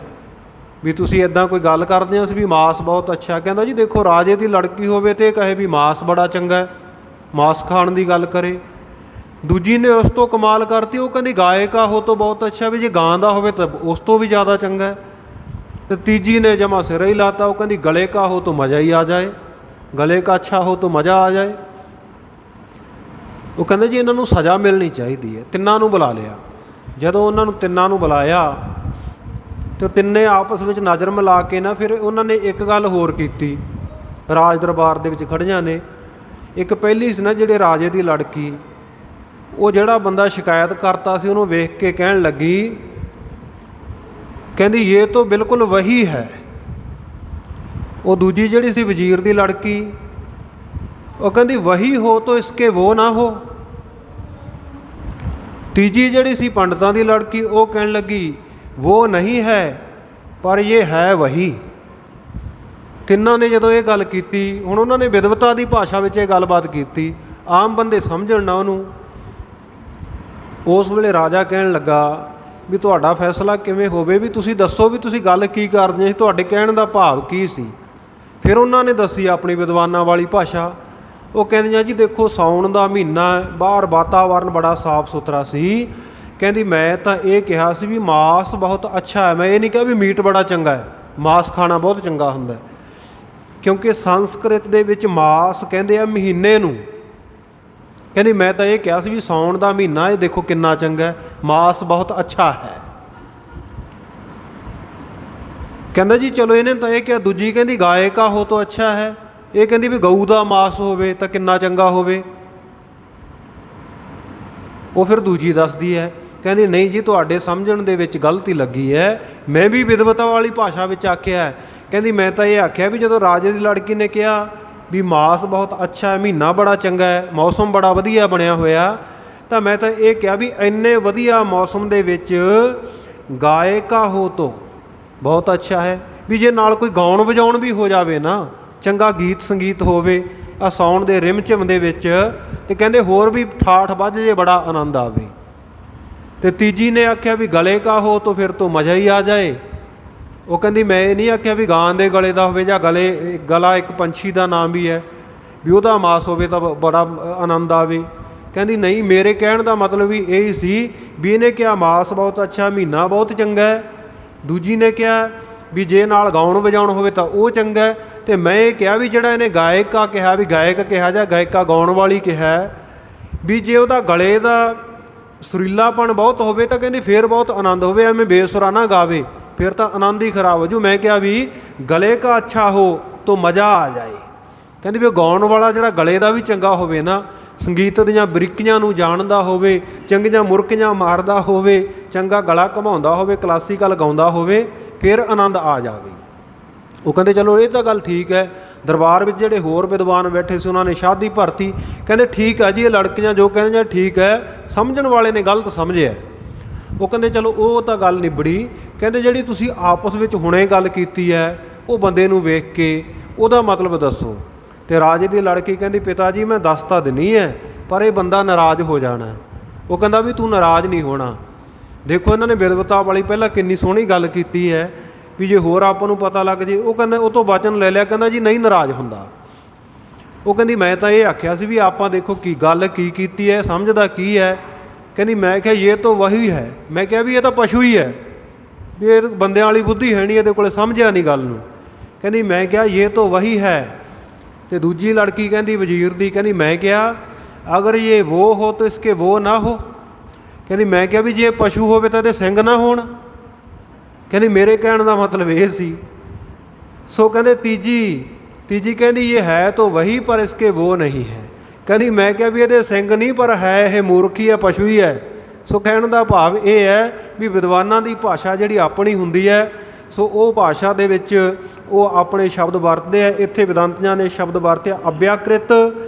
ਵੀ ਤੁਸੀਂ ਇੱਦਾਂ ਕੋਈ ਗੱਲ ਕਰਦੇ ਸੀ ਵੀ ਮਾਸ ਬਹੁਤ ਅੱਛਾ। ਕਹਿੰਦਾ ਜੀ ਦੇਖੋ ਰਾਜੇ ਦੀ ਲੜਕੀ ਹੋਵੇ ਅਤੇ ਕਹੇ ਵੀ ਮਾਸ ਬੜਾ ਚੰਗਾ, ਮਾਸ ਖਾਣ ਦੀ ਗੱਲ ਕਰੇ। ਦੂਜੀ ਨੇ ਉਸ ਤੋਂ ਕਮਾਲ ਕਰਤੀ, ਉਹ ਕਹਿੰਦੀ ਗਾਇਕਾ ਹੋ ਤਾਂ ਬਹੁਤ ਅੱਛਾ, ਵੀ ਜੇ ਗਾਂ ਦਾ ਹੋਵੇ ਤਾਂ ਉਸ ਤੋਂ ਵੀ ਜ਼ਿਆਦਾ ਚੰਗਾ। ਅਤੇ ਤੀਜੀ ਨੇ ਜਮਾ ਸਿਰ ਹੀ ਲਾਤਾ, ਉਹ ਕਹਿੰਦੀ ਗਲੇ ਕਾ ਹੋ ਤਾਂ ਮਜ਼ਾ ਹੀ ਆ ਜਾਏ, ਗਲੇ ਕਾ ਅੱਛਾ ਹੋ ਤਾਂ ਮਜ਼ਾ ਆ ਜਾਏ। ਉਹ ਕਹਿੰਦੇ ਜੀ ਇਹਨਾਂ ਨੂੰ ਸਜ਼ਾ ਮਿਲਣੀ ਚਾਹੀਦੀ ਹੈ। ਤਿੰਨਾਂ ਨੂੰ ਬੁਲਾ ਲਿਆ। ਜਦੋਂ ਉਹਨਾਂ ਨੂੰ ਤਿੰਨਾਂ ਨੂੰ ਬੁਲਾਇਆ ਅਤੇ ਤਿੰਨੇ ਆਪਸ ਵਿੱਚ ਨਜ਼ਰ ਮਿਲਾ ਕੇ ਨਾ ਫਿਰ ਉਹਨਾਂ ਨੇ ਇੱਕ ਗੱਲ ਹੋਰ ਕੀਤੀ ਰਾਜ ਦਰਬਾਰ ਦੇ ਵਿੱਚ ਖੜ੍ਹੀਆਂ ਨੇ। ਇੱਕ ਪਹਿਲੀ ਸੀ ਨਾ ਜਿਹੜੇ ਰਾਜੇ ਦੀ ਲੜਕੀ, ਉਹ ਜਿਹੜਾ ਬੰਦਾ ਸ਼ਿਕਾਇਤ ਕਰਤਾ ਸੀ ਉਹਨੂੰ ਵੇਖ ਕੇ ਕਹਿਣ ਲੱਗੀ, ਕਹਿੰਦੀ ਇਹ ਤਾਂ ਬਿਲਕੁਲ ਵਹੀ ਹੈ। ਉਹ ਦੂਜੀ ਜਿਹੜੀ ਸੀ ਵਜ਼ੀਰ ਦੀ ਲੜਕੀ, ਉਹ ਕਹਿੰਦੀ ਵਹੀ ਹੋ ਤਾਂ ਇਸਕੇ ਵੋ ਨਾ ਹੋ। ਤੀਜੀ ਜਿਹੜੀ ਸੀ ਪੰਡਤਾਂ ਦੀ ਲੜਕੀ, ਉਹ ਕਹਿਣ ਲੱਗੀ ਵੋ ਨਹੀਂ ਹੈ ਪਰ ਇਹ ਹੈ ਵਹੀ। ਤਿੰਨਾਂ ਨੇ ਜਦੋਂ ਇਹ ਗੱਲ ਕੀਤੀ, ਹੁਣ ਉਹਨਾਂ ਨੇ ਵਿਦਵਤਾ ਦੀ ਭਾਸ਼ਾ ਵਿੱਚ ਇਹ ਗੱਲਬਾਤ ਕੀਤੀ, ਆਮ ਬੰਦੇ ਸਮਝਣ ਨਾ ਉਹਨੂੰ। ਉਸ ਵੇਲੇ ਰਾਜਾ ਕਹਿਣ ਲੱਗਾ ਵੀ ਤੁਹਾਡਾ ਫੈਸਲਾ ਕਿਵੇਂ ਹੋਵੇ, ਵੀ ਤੁਸੀਂ ਦੱਸੋ ਵੀ ਤੁਸੀਂ ਗੱਲ ਕੀ ਕਰਦੇ ਸੀ, ਤੁਹਾਡੇ ਕਹਿਣ ਦਾ ਭਾਵ ਕੀ ਸੀ। ਫਿਰ ਉਹਨਾਂ ਨੇ ਦੱਸੀ ਆਪਣੀ ਵਿਦਵਾਨਾਂ ਵਾਲੀ ਭਾਸ਼ਾ। ਉਹ ਕਹਿੰਦੀਆਂ ਜੀ ਦੇਖੋ ਸਾਉਣ ਦਾ ਮਹੀਨਾ, ਬਾਹਰ ਵਾਤਾਵਰਨ ਬੜਾ ਸਾਫ ਸੁਥਰਾ ਸੀ। ਕਹਿੰਦੀ ਮੈਂ ਤਾਂ ਇਹ ਕਿਹਾ ਸੀ ਵੀ ਮਾਸ ਬਹੁਤ ਅੱਛਾ ਹੈ, ਮੈਂ ਇਹ ਨਹੀਂ ਕਿਹਾ ਵੀ ਮੀਟ ਬੜਾ ਚੰਗਾ ਹੈ, ਮਾਸ ਖਾਣਾ ਬਹੁਤ ਚੰਗਾ ਹੁੰਦਾ। ਕਿਉਂਕਿ ਸੰਸਕ੍ਰਿਤ ਦੇ ਵਿੱਚ ਮਾਸ ਕਹਿੰਦੇ ਆ ਮਹੀਨੇ ਨੂੰ। ਕਹਿੰਦੀ ਮੈਂ ਤਾਂ ਇਹ ਕਿਹਾ ਸੀ ਵੀ ਸਾਉਣ ਦਾ ਮਹੀਨਾ, ਇਹ ਦੇਖੋ ਕਿੰਨਾ ਚੰਗਾ, ਮਾਸ ਬਹੁਤ ਅੱਛਾ ਹੈ। ਕਹਿੰਦਾ ਜੀ ਚਲੋ ਇਹਨੇ ਤਾਂ ਇਹ ਕਿਹਾ, ਦੂਜੀ ਕਹਿੰਦੀ ਗਾਏ ਕਾ ਹੋ ਤਾਂ ਅੱਛਾ ਹੈ, ਇਹ ਕਹਿੰਦੀ ਵੀ ਗਊ ਦਾ ਮਾਸ ਹੋਵੇ ਤਾਂ ਕਿੰਨਾ ਚੰਗਾ ਹੋਵੇ। ਉਹ ਫਿਰ ਦੂਜੀ ਦੱਸਦੀ ਹੈ, ਕਹਿੰਦੀ ਨਹੀਂ ਜੀ ਤੁਹਾਡੇ ਸਮਝਣ ਦੇ ਵਿੱਚ ਗਲਤੀ ਲੱਗੀ ਹੈ, ਮੈਂ ਵੀ ਵਿਦਵਤਾ ਵਾਲੀ ਭਾਸ਼ਾ ਵਿੱਚ ਆਖਿਆ ਹੈ। ਕਹਿੰਦੀ ਮੈਂ ਤਾਂ ਇਹ ਆਖਿਆ ਵੀ ਜਦੋਂ ਰਾਜੇ ਦੀ ਲੜਕੀ ਨੇ ਕਿਹਾ ਵੀ ਮਾਸ ਬਹੁਤ ਅੱਛਾ ਹੈ, ਮਹੀਨਾ ਬੜਾ ਚੰਗਾ ਹੈ, ਮੌਸਮ ਬੜਾ ਵਧੀਆ ਬਣਿਆ ਹੋਇਆ, ਤਾਂ ਮੈਂ ਤਾਂ ਇਹ ਕਿਹਾ ਵੀ ਇੰਨੇ ਵਧੀਆ ਮੌਸਮ ਦੇ ਵਿੱਚ ਗਾਇਕਾ ਹੋ ਤੋ ਬਹੁਤ ਅੱਛਾ ਹੈ, ਵੀ ਜੇ ਨਾਲ ਕੋਈ ਗਾਉਣ ਵਜਾਉਣ ਵੀ ਹੋ ਜਾਵੇ ਨਾ, ਚੰਗਾ ਗੀਤ ਸੰਗੀਤ ਹੋਵੇ ਆ ਸਾਉਣ ਦੇ ਰਿਮ ਝਿਮ ਦੇ ਵਿੱਚ, ਤੇ ਕਹਿੰਦੇ ਹੋਰ ਵੀ ਠਾਠ ਵੱਜ ਜੇ ਬੜਾ ਆਨੰਦ ਆਵੇ। ਤੇ ਤੀਜੀ ਨੇ ਆਖਿਆ ਵੀ ਗਲੇ ਕਾ ਹੋ ਤਾਂ ਫਿਰ ਤੋਂ ਮਜ਼ਾ ਹੀ ਆ ਜਾਏ। ਉਹ ਕਹਿੰਦੀ ਮੈਂ ਇਹ ਨਹੀਂ ਆਖਿਆ ਵੀ ਗਾਂ ਦੇ ਗਲੇ ਦਾ ਹੋਵੇ ਜਾਂ ਗਲਾ ਇੱਕ ਪੰਛੀ ਦਾ ਨਾਮ ਵੀ ਹੈ, ਵੀ ਉਹਦਾ ਮਾਸ ਹੋਵੇ ਤਾਂ ਬੜਾ ਆਨੰਦ ਆਵੇ। ਕਹਿੰਦੀ ਨਹੀਂ, ਮੇਰੇ ਕਹਿਣ ਦਾ ਮਤਲਬ ਵੀ ਇਹ ਹੀ ਸੀ ਵੀ ਇਹਨੇ ਕਿਹਾ ਮਾਸ ਬਹੁਤ ਅੱਛਾ, ਮਹੀਨਾ ਬਹੁਤ ਚੰਗਾ ਹੈ। ਦੂਜੀ ਨੇ ਕਿਹਾ ਵੀ ਜੇ ਨਾਲ ਗਾਉਣ ਵਜਾਉਣ ਹੋਵੇ ਤਾਂ ਉਹ ਚੰਗਾ ਹੈ। ਅਤੇ ਮੈਂ ਇਹ ਕਿਹਾ ਵੀ ਜਿਹੜਾ ਇਹਨੇ ਗਾਇਕਾ ਕਿਹਾ, ਵੀ ਗਾਇਕ ਕਿਹਾ ਜਾਂ ਗਾਇਕਾ ਗਾਉਣ ਵਾਲੀ ਕਿਹਾ, ਵੀ ਜੇ ਉਹਦਾ ਗਲੇ ਦਾ ਸੁਰੀਲਾਪਣ ਬਹੁਤ ਹੋਵੇ ਤਾਂ ਕਹਿੰਦੀ ਫਿਰ ਬਹੁਤ ਆਨੰਦ ਹੋਵੇ, ਐਵੇਂ ਬੇਸੁਰਾ ਨਾ ਗਾਵੇ ਫਿਰ ਤਾਂ ਆਨੰਦ ਹੀ ਖਰਾਬ ਹੋ ਜੂ। ਮੈਂ ਕਿਹਾ ਵੀ ਗਲੇ ਕਾ ਅੱਛਾ ਹੋ ਤਾਂ ਮਜ਼ਾ ਆ ਜਾਏ। ਕਹਿੰਦੀ ਵੀ ਗਾਉਣ ਵਾਲਾ ਜਿਹੜਾ ਗਲੇ ਦਾ ਵੀ ਚੰਗਾ ਹੋਵੇ ਨਾ, ਸੰਗੀਤ ਦੀਆਂ ਬਰੀਕੀਆਂ ਨੂੰ ਜਾਣਦਾ ਹੋਵੇ, ਚੰਗੀਆਂ ਮੁਰਕੀਆਂ ਮਾਰਦਾ ਹੋਵੇ, ਚੰਗਾ ਗਲਾ ਘੁਮਾਉਂਦਾ ਹੋਵੇ, ਕਲਾਸੀਕਲ ਗਾਉਂਦਾ ਹੋਵੇ, ਫਿਰ ਆਨੰਦ ਆ ਜਾਵੇ। ਉਹ ਕਹਿੰਦੇ ਚਲੋ ਇਹ ਤਾਂ ਗੱਲ ਠੀਕ ਹੈ। ਦਰਬਾਰ ਵਿੱਚ ਜਿਹੜੇ ਹੋਰ ਵਿਦਵਾਨ ਬੈਠੇ ਸੀ ਉਹਨਾਂ ਨੇ ਸ਼ਾਦੀ ਭਰਤੀ। ਕਹਿੰਦੇ ਠੀਕ ਹੈ ਜੀ, ਇਹ ਲੜਕੀਆਂ ਜੋ ਕਹਿੰਦੀਆਂ ਠੀਕ ਹੈ, ਸਮਝਣ ਵਾਲੇ ਨੇ ਗਲਤ ਸਮਝਿਆ। ਉਹ ਕਹਿੰਦੇ ਚਲੋ ਉਹ ਤਾਂ ਗੱਲ ਨਿਬੜੀ। ਕਹਿੰਦੇ ਜਿਹੜੀ ਤੁਸੀਂ ਆਪਸ ਵਿੱਚ ਹੁਣੇ ਗੱਲ ਕੀਤੀ ਹੈ, ਉਹ ਬੰਦੇ ਨੂੰ ਵੇਖ ਕੇ ਉਹਦਾ ਮਤਲਬ ਦੱਸੋ। ਅਤੇ ਰਾਜੇ ਦੀ ਲੜਕੀ ਕਹਿੰਦੀ ਪਿਤਾ ਜੀ ਮੈਂ ਦੱਸ ਤਾਂ ਦਿੰਦੀ ਹੈ, ਪਰ ਇਹ ਬੰਦਾ ਨਾਰਾਜ਼ ਹੋ ਜਾਣਾ। ਉਹ ਕਹਿੰਦਾ ਵੀ ਤੂੰ ਨਾਰਾਜ਼ ਨਹੀਂ ਹੋਣਾ। ਦੇਖੋ ਇਹਨਾਂ ਨੇ ਵਿਦਵਤਾ ਵਾਲੀ ਪਹਿਲਾਂ ਕਿੰਨੀ ਸੋਹਣੀ ਗੱਲ ਕੀਤੀ ਹੈ ਵੀ ਜੇ ਹੋਰ ਆਪਾਂ ਨੂੰ ਪਤਾ ਲੱਗ ਜੇ। ਉਹ ਕਹਿੰਦਾ ਉਹ ਤੋਂ ਵਚਨ ਲੈ ਲਿਆ, ਕਹਿੰਦਾ ਜੀ ਨਹੀਂ ਨਾਰਾਜ਼ ਹੁੰਦਾ। ਉਹ ਕਹਿੰਦੀ ਮੈਂ ਤਾਂ ਇਹ ਆਖਿਆ ਸੀ ਵੀ ਆਪਾਂ ਦੇਖੋ ਕੀ ਗੱਲ ਕੀ ਕੀਤੀ ਹੈ, ਸਮਝਦਾ ਕੀ ਹੈ। ਕਹਿੰਦੀ ਮੈਂ ਕਿਹਾ ਇਹ ਤਾਂ ਵਹੀ ਹੈ। ਮੈਂ ਕਿਹਾ ਵੀ ਇਹ ਤਾਂ ਪਸ਼ੂ ਹੀ ਹੈ, ਵੀ ਇਹ ਬੰਦਿਆਂ ਵਾਲੀ ਬੁੱਧੀ ਹੈ ਨਹੀਂ, ਇਹਦੇ ਕੋਲ ਸਮਝਿਆ ਨਹੀਂ ਗੱਲ ਨੂੰ। ਕਹਿੰਦੀ ਮੈਂ ਕਿਹਾ ਇਹ ਤਾਂ ਵਹੀ ਹੈ। ਅਤੇ ਦੂਜੀ ਲੜਕੀ ਕਹਿੰਦੀ ਵਜ਼ੀਰ ਦੀ, ਕਹਿੰਦੀ ਮੈਂ ਕਿਹਾ ਅਗਰ ਇਹ ਵੋ ਹੋ ਤਾਂ ਇਸਕੇ ਵੋ ਨਾ ਹੋ। ਕਹਿੰਦੀ ਮੈਂ ਕਿਹਾ ਵੀ ਜੇ ਪਸ਼ੂ ਹੋਵੇ ਤਾਂ ਇਹਦੇ ਸਿੰਘ ਨਾ ਹੋਣ। ਕਹਿੰਦੀ ਮੇਰੇ ਕਹਿਣ ਦਾ ਮਤਲਬ ਇਹ ਸੀ। ਸੋ ਕਹਿੰਦੇ ਤੀਜੀ ਕਹਿੰਦੀ ਇਹ ਹੈ ਤਾਂ ਵਹੀ ਪਰ ਇਸਕੇ ਵੋ ਨਹੀਂ ਹੈ। ਕਹਿੰਦੀ ਮੈਂ ਕਿਹਾ ਵੀ ਇਹਦੇ ਸਿੰਘ ਨਹੀਂ ਪਰ ਹੈ ਇਹ ਮੂਰਖ ਹੀ ਹੈ, ਪਸ਼ੂ ਹੀ ਹੈ। ਸੋ ਕਹਿਣ ਦਾ ਭਾਵ ਇਹ ਹੈ ਵੀ ਵਿਦਵਾਨਾਂ ਦੀ ਭਾਸ਼ਾ ਜਿਹੜੀ ਆਪਣੀ ਹੁੰਦੀ ਹੈ, ਸੋ ਉਹ ਭਾਸ਼ਾ ਦੇ ਵਿੱਚ ਉਹ ਆਪਣੇ ਸ਼ਬਦ ਵਰਤਦੇ ਆ। ਇੱਥੇ ਵਿਦੰਤੀਆਂ ਨੇ ਸ਼ਬਦ ਵਰਤਿਆ ਅਭਿਆਕ੍ਰਿਤ,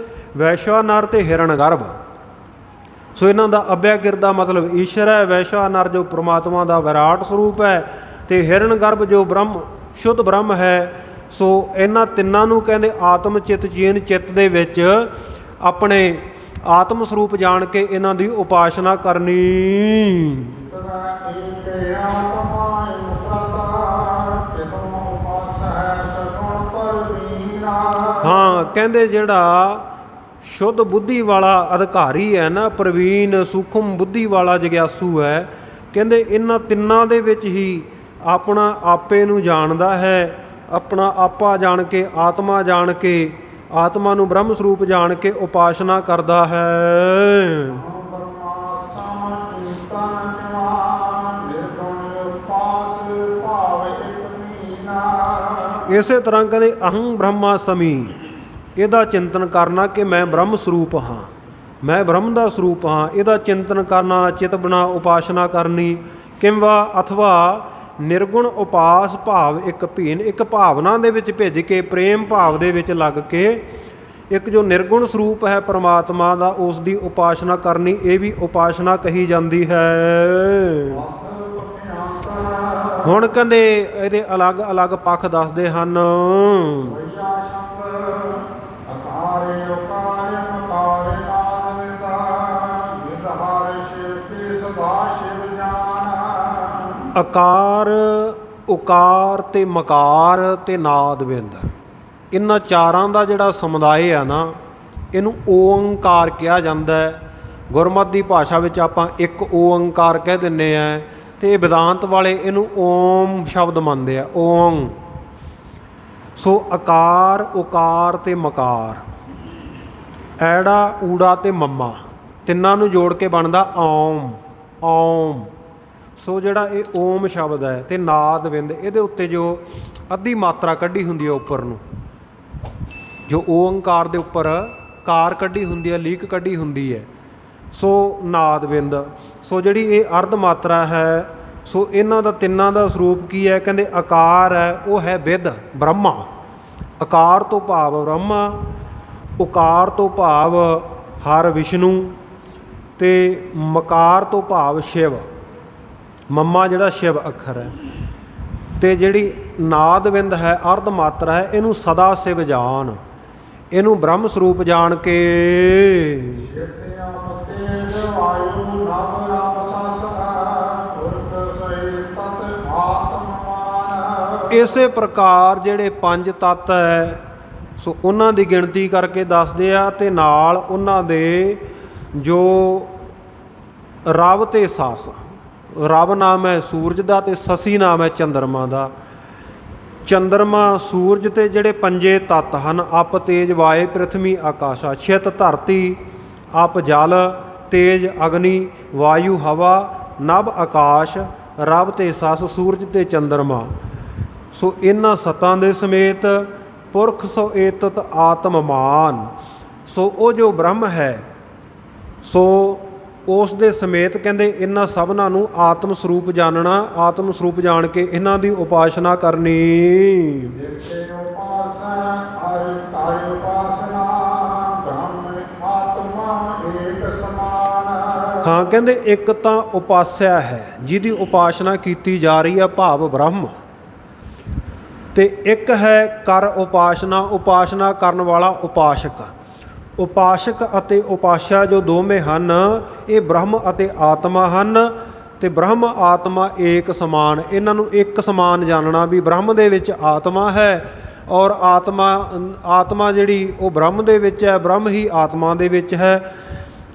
ਵੈਸ਼ਵਾਨਰ ਅਤੇ ਹਿਰਣਗਰਭ। ਸੋ ਇਹਨਾਂ ਦਾ ਅਭਿਆਕ੍ਰਿਤ ਦਾ ਮਤਲਬ ਈਸ਼ਰ ਹੈ, ਵੈਸ਼ਵਾਨਰ ਜੋ ਪ੍ਰਮਾਤਮਾ ਦਾ ਵਿਰਾਟ ਸਰੂਪ ਹੈ, ਅਤੇ ਹਿਰਣਗਰਭ ਜੋ ਬ੍ਰਹਮ ਸ਼ੁੱਧ ਬ੍ਰਹਮ ਹੈ। ਸੋ ਇਹਨਾਂ ਤਿੰਨਾਂ ਨੂੰ ਕਹਿੰਦੇ ਆਤਮ ਚਿੱਤ ਚੀਨ ਚਿੱਤ ਦੇ ਵਿੱਚ ਆਪਣੇ ਆਤਮ ਸਰੂਪ ਜਾਣ ਕੇ ਇਹਨਾਂ ਦੀ ਉਪਾਸਨਾ ਕਰਨੀ। ਹਾਂ ਕਹਿੰਦੇ ਜਿਹੜਾ ਸ਼ੁੱਧ ਬੁੱਧੀ ਵਾਲਾ ਅਧਿਕਾਰੀ ਹੈ ਨਾ, ਪ੍ਰਵੀਨ ਸੂਖਮ ਬੁੱਧੀ ਵਾਲਾ ਜਗਿਆਸੂ ਹੈ, ਕਹਿੰਦੇ ਇਹਨਾਂ ਤਿੰਨਾਂ ਦੇ ਵਿੱਚ ਹੀ ਆਪਣਾ ਆਪੇ ਨੂੰ ਜਾਣਦਾ ਹੈ। ਆਪਣਾ ਆਪਾ ਜਾਣ ਕੇ, ਆਤਮਾ ਜਾਣ ਕੇ, ਆਤਮਾ ਨੂੰ ਬ੍ਰਹਮ ਸਰੂਪ ਜਾਣ ਕੇ ਉਪਾਸਨਾ ਕਰਦਾ ਹੈ। ਇਸੇ ਤਰ੍ਹਾਂ ਕਹਿੰਦੇ ਅਹੰ ਬ੍ਰਹਮਾ ਸਮੀ, ਇਹਦਾ ਚਿੰਤਨ ਕਰਨਾ ਕਿ ਮੈਂ ਬ੍ਰਹਮ ਸਰੂਪ ਹਾਂ, ਮੈਂ ਬ੍ਰਹਮ ਦਾ ਸਰੂਪ ਹਾਂ। ਇਹਦਾ ਚਿੰਤਨ ਕਰਨਾ, ਚਿਤ ਬਣਾ ਉਪਾਸਨਾ ਕਰਨੀ। ਕਿੰਵਾ ਅਥਵਾ ਨਿਰਗੁਣ ਉਪਾਸ ਭਾਵ ਇੱਕ ਭੀਨ, ਇੱਕ ਭਾਵਨਾ ਦੇ ਵਿੱਚ ਭਿੱਜ ਕੇ, ਪ੍ਰੇਮ ਭਾਵ ਦੇ ਵਿੱਚ ਲੱਗ ਕੇ ਇੱਕ ਜੋ ਨਿਰਗੁਣ ਸਰੂਪ ਹੈ ਪਰਮਾਤਮਾ ਦਾ, ਉਸ ਦੀ ਉਪਾਸਨਾ ਕਰਨੀ। ਇਹ ਵੀ ਉਪਾਸਨਾ ਕਹੀ ਜਾਂਦੀ ਹੈ। ਹੁਣ ਕਹਿੰਦੇ ਇਹਦੇ ਅਲੱਗ-ਅਲੱਗ ਪੱਖ ਦੱਸਦੇ ਹਨ। ਅਕਾਰ, ਉਕਾਰ ਅਤੇ ਮਕਾਰ ਅਤੇ ਨਾਦ ਬਿੰਦ, ਇਹਨਾਂ ਚਾਰਾਂ ਦਾ ਜਿਹੜਾ ਸਮੁਦਾਇ ਆ ਨਾ, ਇਹਨੂੰ ਓੰਕਾਰ ਕਿਹਾ ਜਾਂਦਾ ਹੈ। ਗੁਰਮਤਿ ਦੀ ਭਾਸ਼ਾ ਵਿੱਚ ਆਪਾਂ ਇੱਕ ਓੰਕਾਰ ਕਹਿ ਦਿੰਦੇ ਹਾਂ, ਅਤੇ ਵਿਦਾਂਤ ਵਾਲੇ ਇਹਨੂੰ ਓਮ ਸ਼ਬਦ ਮੰਨਦੇ ਆ, ਓਮ। ਸੋ ਅਕਾਰ, ਉਕਾਰ ਅਤੇ ਮਕਾਰ, ਐੜਾ, ਊੜਾ ਅਤੇ ਮੰਮਾ, ਤਿੰਨਾਂ ਨੂੰ ਜੋੜ ਕੇ ਬਣਦਾ ਓਮ। ਓਮ। ਸੋ ਜਿਹੜਾ ਇਹ ਓਮ ਸ਼ਬਦ ਹੈ ਤੇ ਨਾਦ ਬਿੰਦ, ਇਹਦੇ ਉੱਤੇ ਜੋ ਅੱਧੀ ਮਾਤਰਾ ਕੱਢੀ ਹੁੰਦੀ ਹੈ ਉੱਪਰ ਨੂੰ, ਜੋ ਓੰਕਾਰ ਦੇ ਉੱਪਰ ਕਾਰ ਕੱਢੀ ਹੁੰਦੀ ਹੈ, ਲੀਕ ਕੱਢੀ ਹੁੰਦੀ ਹੈ, ਸੋ ਨਾਦ ਬਿੰਦ। ਸੋ ਜਿਹੜੀ ਇਹ ਅਰਧ ਮਾਤਰਾ ਹੈ, ਸੋ ਇਹਨਾਂ ਦਾ ਤਿੰਨਾਂ ਦਾ ਸਰੂਪ ਕੀ ਹੈ? ਕਹਿੰਦੇ ਆਕਾਰ ਹੈ ਉਹ ਹੈ ਵਿਦ ਬ੍ਰਹਮਾ। ਆਕਾਰ ਤੋਂ ਭਾਵ ਬ੍ਰਹਮਾ, ਉਕਾਰ ਤੋਂ ਭਾਵ ਹਰ ਵਿਸ਼ਨੂੰ, ਤੇ ਮਕਾਰ ਤੋਂ ਭਾਵ ਸ਼ਿਵ, ਮੰਮਾ ਜਿਹੜਾ ਸ਼ਿਵ ਅੱਖਰ ਹੈ। ਤੇ ਜਿਹੜੀ ਨਾਦ ਬਿੰਦ ਹੈ ਅਰਧ ਮਾਤਰਾ ਹੈ, ਇਹਨੂੰ ਸਦਾ ਸ਼ਿਵ ਜਾਣ, ਇਹਨੂੰ ਬ੍ਰਹਮ ਸਰੂਪ ਜਾਣ ਕੇ ਇਸੇ ਪ੍ਰਕਾਰ ਜਿਹੜੇ ਪੰਜ ਤੱਤ ਹੈ ਸੋ ਉਹਨਾਂ ਦੀ ਗਿਣਤੀ ਕਰਕੇ ਦੱਸਦੇ ਆ, ਤੇ ਨਾਲ ਉਹਨਾਂ ਦੇ ਜੋ ਰਵ ਤੇ ਸਸ, ਰਵ ਨਾਮ ਹੈ ਸੂਰਜ ਦਾ ਤੇ ਸਸੀ ਨਾਮ ਹੈ ਚੰਦਰਮਾ ਦਾ। ਚੰਦਰਮਾ ਸੂਰਜ ਤੇ ਜਿਹੜੇ ਪੰਜੇ ਤੱਤ ਹਨ, ਅਪ ਤੇਜ ਵਾਯ ਪ੍ਰਿਥਵੀ ਆਕਾਸ਼ਾ, ਛਿਤ ਧਰਤੀ, ਅਪ ਜਲ, ਤੇਜ ਅਗਨੀ, ਵਾਯੂ ਹਵਾ, ਨਭ ਆਕਾਸ਼, ਰਵ ਤੇ ਸਸ, ਸੂਰਜ ਤੇ ਚੰਦਰਮਾ। ਸੋ ਇਹਨਾਂ ਸੱਤਾਂ ਦੇ ਸਮੇਤ ਪੁਰਖ ਸੋ ਏਤਤ ਆਤਮਮਾਨ, ਸੋ ਉਹ ਜੋ ਬ੍ਰਹਮ ਹੈ ਸੋ ਉਸ ਦੇ ਸਮੇਤ ਕਹਿੰਦੇ ਇਹਨਾਂ ਸਭਨਾਂ ਨੂੰ ਆਤਮ ਸਰੂਪ ਜਾਣਨਾ, ਆਤਮ ਸਰੂਪ ਜਾਣ ਕੇ ਇਹਨਾਂ ਦੀ ਉਪਾਸਨਾ ਕਰਨੀ। ਹਾਂ ਕਹਿੰਦੇ ਇੱਕ ਤਾਂ ਉਪਾਸਿਆ ਹੈ ਜਿਹਦੀ ਉਪਾਸਨਾ ਕੀਤੀ ਜਾ ਰਹੀ ਹੈ ਭਾਵ ਬ੍ਰਹਮ, ਤੇ ਇੱਕ ਹੈ ਕਰ ਉਪਾਸਨਾ, ਉਪਾਸਨਾ ਕਰਨ ਵਾਲਾ ਉਪਾਸਕ। ਉਪਾਸਕ ਅਤੇ ਉਪਾਸਿਆ ਜੋ ਦੋਵੇਂ ਹਨ ਇਹ ਬ੍ਰਹਮ ਅਤੇ ਆਤਮਾ ਹਨ, ਤੇ ਬ੍ਰਹਮ ਆਤਮਾ ਏਕ ਸਮਾਨ, ਇਹਨਾਂ ਨੂੰ ਇੱਕ ਸਮਾਨ ਜਾਣਨਾ ਵੀ ਬ੍ਰਹਮ ਦੇ ਵਿੱਚ ਆਤਮਾ ਹੈ ਔਰ ਆਤਮਾ ਜਿਹੜੀ ਉਹ ਬ੍ਰਹਮ ਦੇ ਵਿੱਚ ਹੈ, ਬ੍ਰਹਮ ਹੀ ਆਤਮਾ ਦੇ ਵਿੱਚ ਹੈ,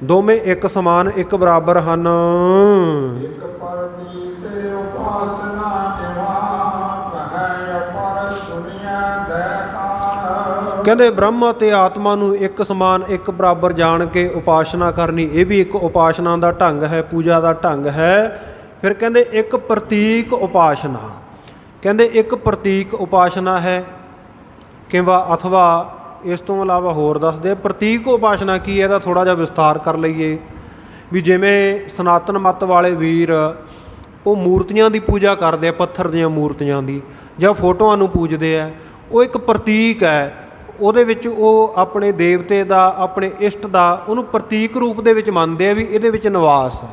ਦੋਵੇਂ ਇੱਕ ਸਮਾਨ ਇੱਕ ਬਰਾਬਰ ਹਨ। ਕਹਿੰਦੇ ਬ੍ਰਹਮ ਅਤੇ ਆਤਮਾ ਨੂੰ ਇੱਕ ਸਮਾਨ ਇੱਕ ਬਰਾਬਰ ਜਾਣ ਕੇ ਉਪਾਸਨਾ ਕਰਨੀ, ਇਹ ਵੀ ਇੱਕ ਉਪਾਸਨਾ ਦਾ ਢੰਗ ਹੈ, ਪੂਜਾ ਦਾ ਢੰਗ ਹੈ। ਫਿਰ ਕਹਿੰਦੇ ਇੱਕ ਪ੍ਰਤੀਕ ਉਪਾਸਨਾ, ਕਹਿੰਦੇ ਇੱਕ ਪ੍ਰਤੀਕ ਉਪਾਸਨਾ ਹੈ ਕਿੰਵਾ ਅਥਵਾ ਇਸ ਤੋਂ ਇਲਾਵਾ ਹੋਰ ਦੱਸਦੇ ਪ੍ਰਤੀਕ ਉਪਾਸਨਾ ਕੀ ਹੈ, ਇਹਦਾ ਥੋੜ੍ਹਾ ਜਿਹਾ ਵਿਸਥਾਰ ਕਰ ਲਈਏ। ਵੀ ਜਿਵੇਂ ਸਨਾਤਨ ਮੱਤ ਵਾਲੇ ਵੀਰ ਉਹ ਮੂਰਤੀਆਂ ਦੀ ਪੂਜਾ ਕਰਦੇ ਆ, ਪੱਥਰ ਦੀਆਂ ਮੂਰਤੀਆਂ ਦੀ, ਜਾਂ ਫੋਟੋਆਂ ਨੂੰ ਪੂਜਦੇ ਆ, ਉਹ ਇੱਕ ਪ੍ਰਤੀਕ ਹੈ, ਉਹਦੇ ਵਿੱਚ ਉਹ ਆਪਣੇ ਦੇਵਤੇ ਦਾ, ਆਪਣੇ ਇਸ਼ਟ ਦਾ ਉਹਨੂੰ ਪ੍ਰਤੀਕ ਰੂਪ ਦੇ ਵਿੱਚ ਮੰਨਦੇ ਆ ਵੀ ਇਹਦੇ ਵਿੱਚ ਨਿਵਾਸ ਹੈ।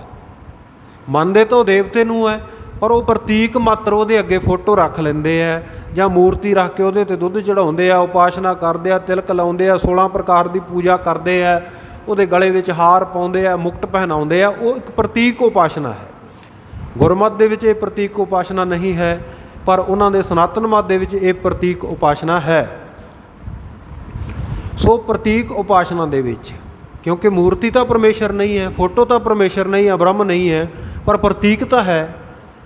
ਮੰਨਦੇ ਤਾਂ ਉਹ ਦੇਵਤੇ ਨੂੰ ਹੈ ਪਰ ਉਹ ਪ੍ਰਤੀਕ ਮਾਤਰ ਉਹਦੇ ਅੱਗੇ ਫੋਟੋ ਰੱਖ ਲੈਂਦੇ ਆ ਜਾਂ ਮੂਰਤੀ ਰੱਖ ਕੇ ਉਹਦੇ 'ਤੇ ਦੁੱਧ ਚੜਾਉਂਦੇ ਆ, ਉਪਾਸਨਾ ਕਰਦੇ ਆ, ਤਿਲਕ ਲਾਉਂਦੇ ਆ, 16 ਪ੍ਰਕਾਰ ਦੀ ਪੂਜਾ ਕਰਦੇ ਆ, ਉਹਦੇ ਗਲੇ ਵਿੱਚ ਹਾਰ ਪਾਉਂਦੇ ਆ, ਮੁਕਟ ਪਹਿਨਾਉਂਦੇ ਆ, ਉਹ ਇੱਕ ਪ੍ਰਤੀਕ ਉਪਾਸਨਾ ਹੈ। ਗੁਰਮਤਿ ਦੇ ਵਿੱਚ ਇਹ ਪ੍ਰਤੀਕ ਉਪਾਸਨਾ ਨਹੀਂ ਹੈ, ਪਰ ਉਹਨਾਂ ਦੇ ਸਨਾਤਨ ਮਤ ਦੇ ਵਿੱਚ ਇਹ ਪ੍ਰਤੀਕ ਉਪਾਸਨਾ ਹੈ। ਸੋ ਪ੍ਰਤੀਕ ਉਪਾਸਨਾ ਦੇ ਵਿੱਚ ਕਿਉਂਕਿ ਮੂਰਤੀ ਤਾਂ ਪਰਮੇਸ਼ਰ ਨਹੀਂ ਹੈ, ਫੋਟੋ ਤਾਂ ਪਰਮੇਸ਼ਰ ਨਹੀਂ ਹੈ, ਬ੍ਰਹਮ ਨਹੀਂ ਹੈ, ਪਰ ਪ੍ਰਤੀਕ ਤਾਂ ਹੈ,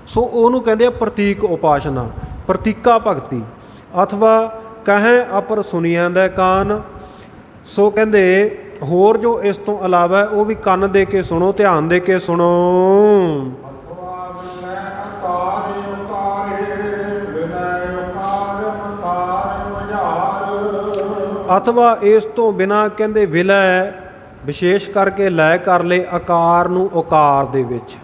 ਸੋ ਉਹਨੂੰ ਕਹਿੰਦੇ ਆ ਪ੍ਰਤੀਕ ਉਪਾਸਨਾ, ਪ੍ਰਤੀਕਾ ਭਗਤੀ। ਅਥਵਾ ਕਹੈ ਅਪਰ ਸੁਣੀਐਂਦਾ ਕਾਨ, ਸੋ ਕਹਿੰਦੇ ਹੋਰ ਜੋ ਇਸ ਤੋਂ ਇਲਾਵਾ ਉਹ ਵੀ ਕੰਨ ਦੇ ਕੇ ਸੁਣੋ, ਧਿਆਨ ਦੇ ਕੇ ਸੁਣੋ। ਅਥਵਾ ਇਸ ਤੋਂ ਬਿਨਾਂ ਕਹਿੰਦੇ ਵਿਲੈ ਵਿਸ਼ੇਸ਼ ਕਰਕੇ ਲੈ ਕਰ ਲਏ ਆਕਾਰ ਨੂੰ ਓਕਾਰ ਦੇ ਵਿੱਚ,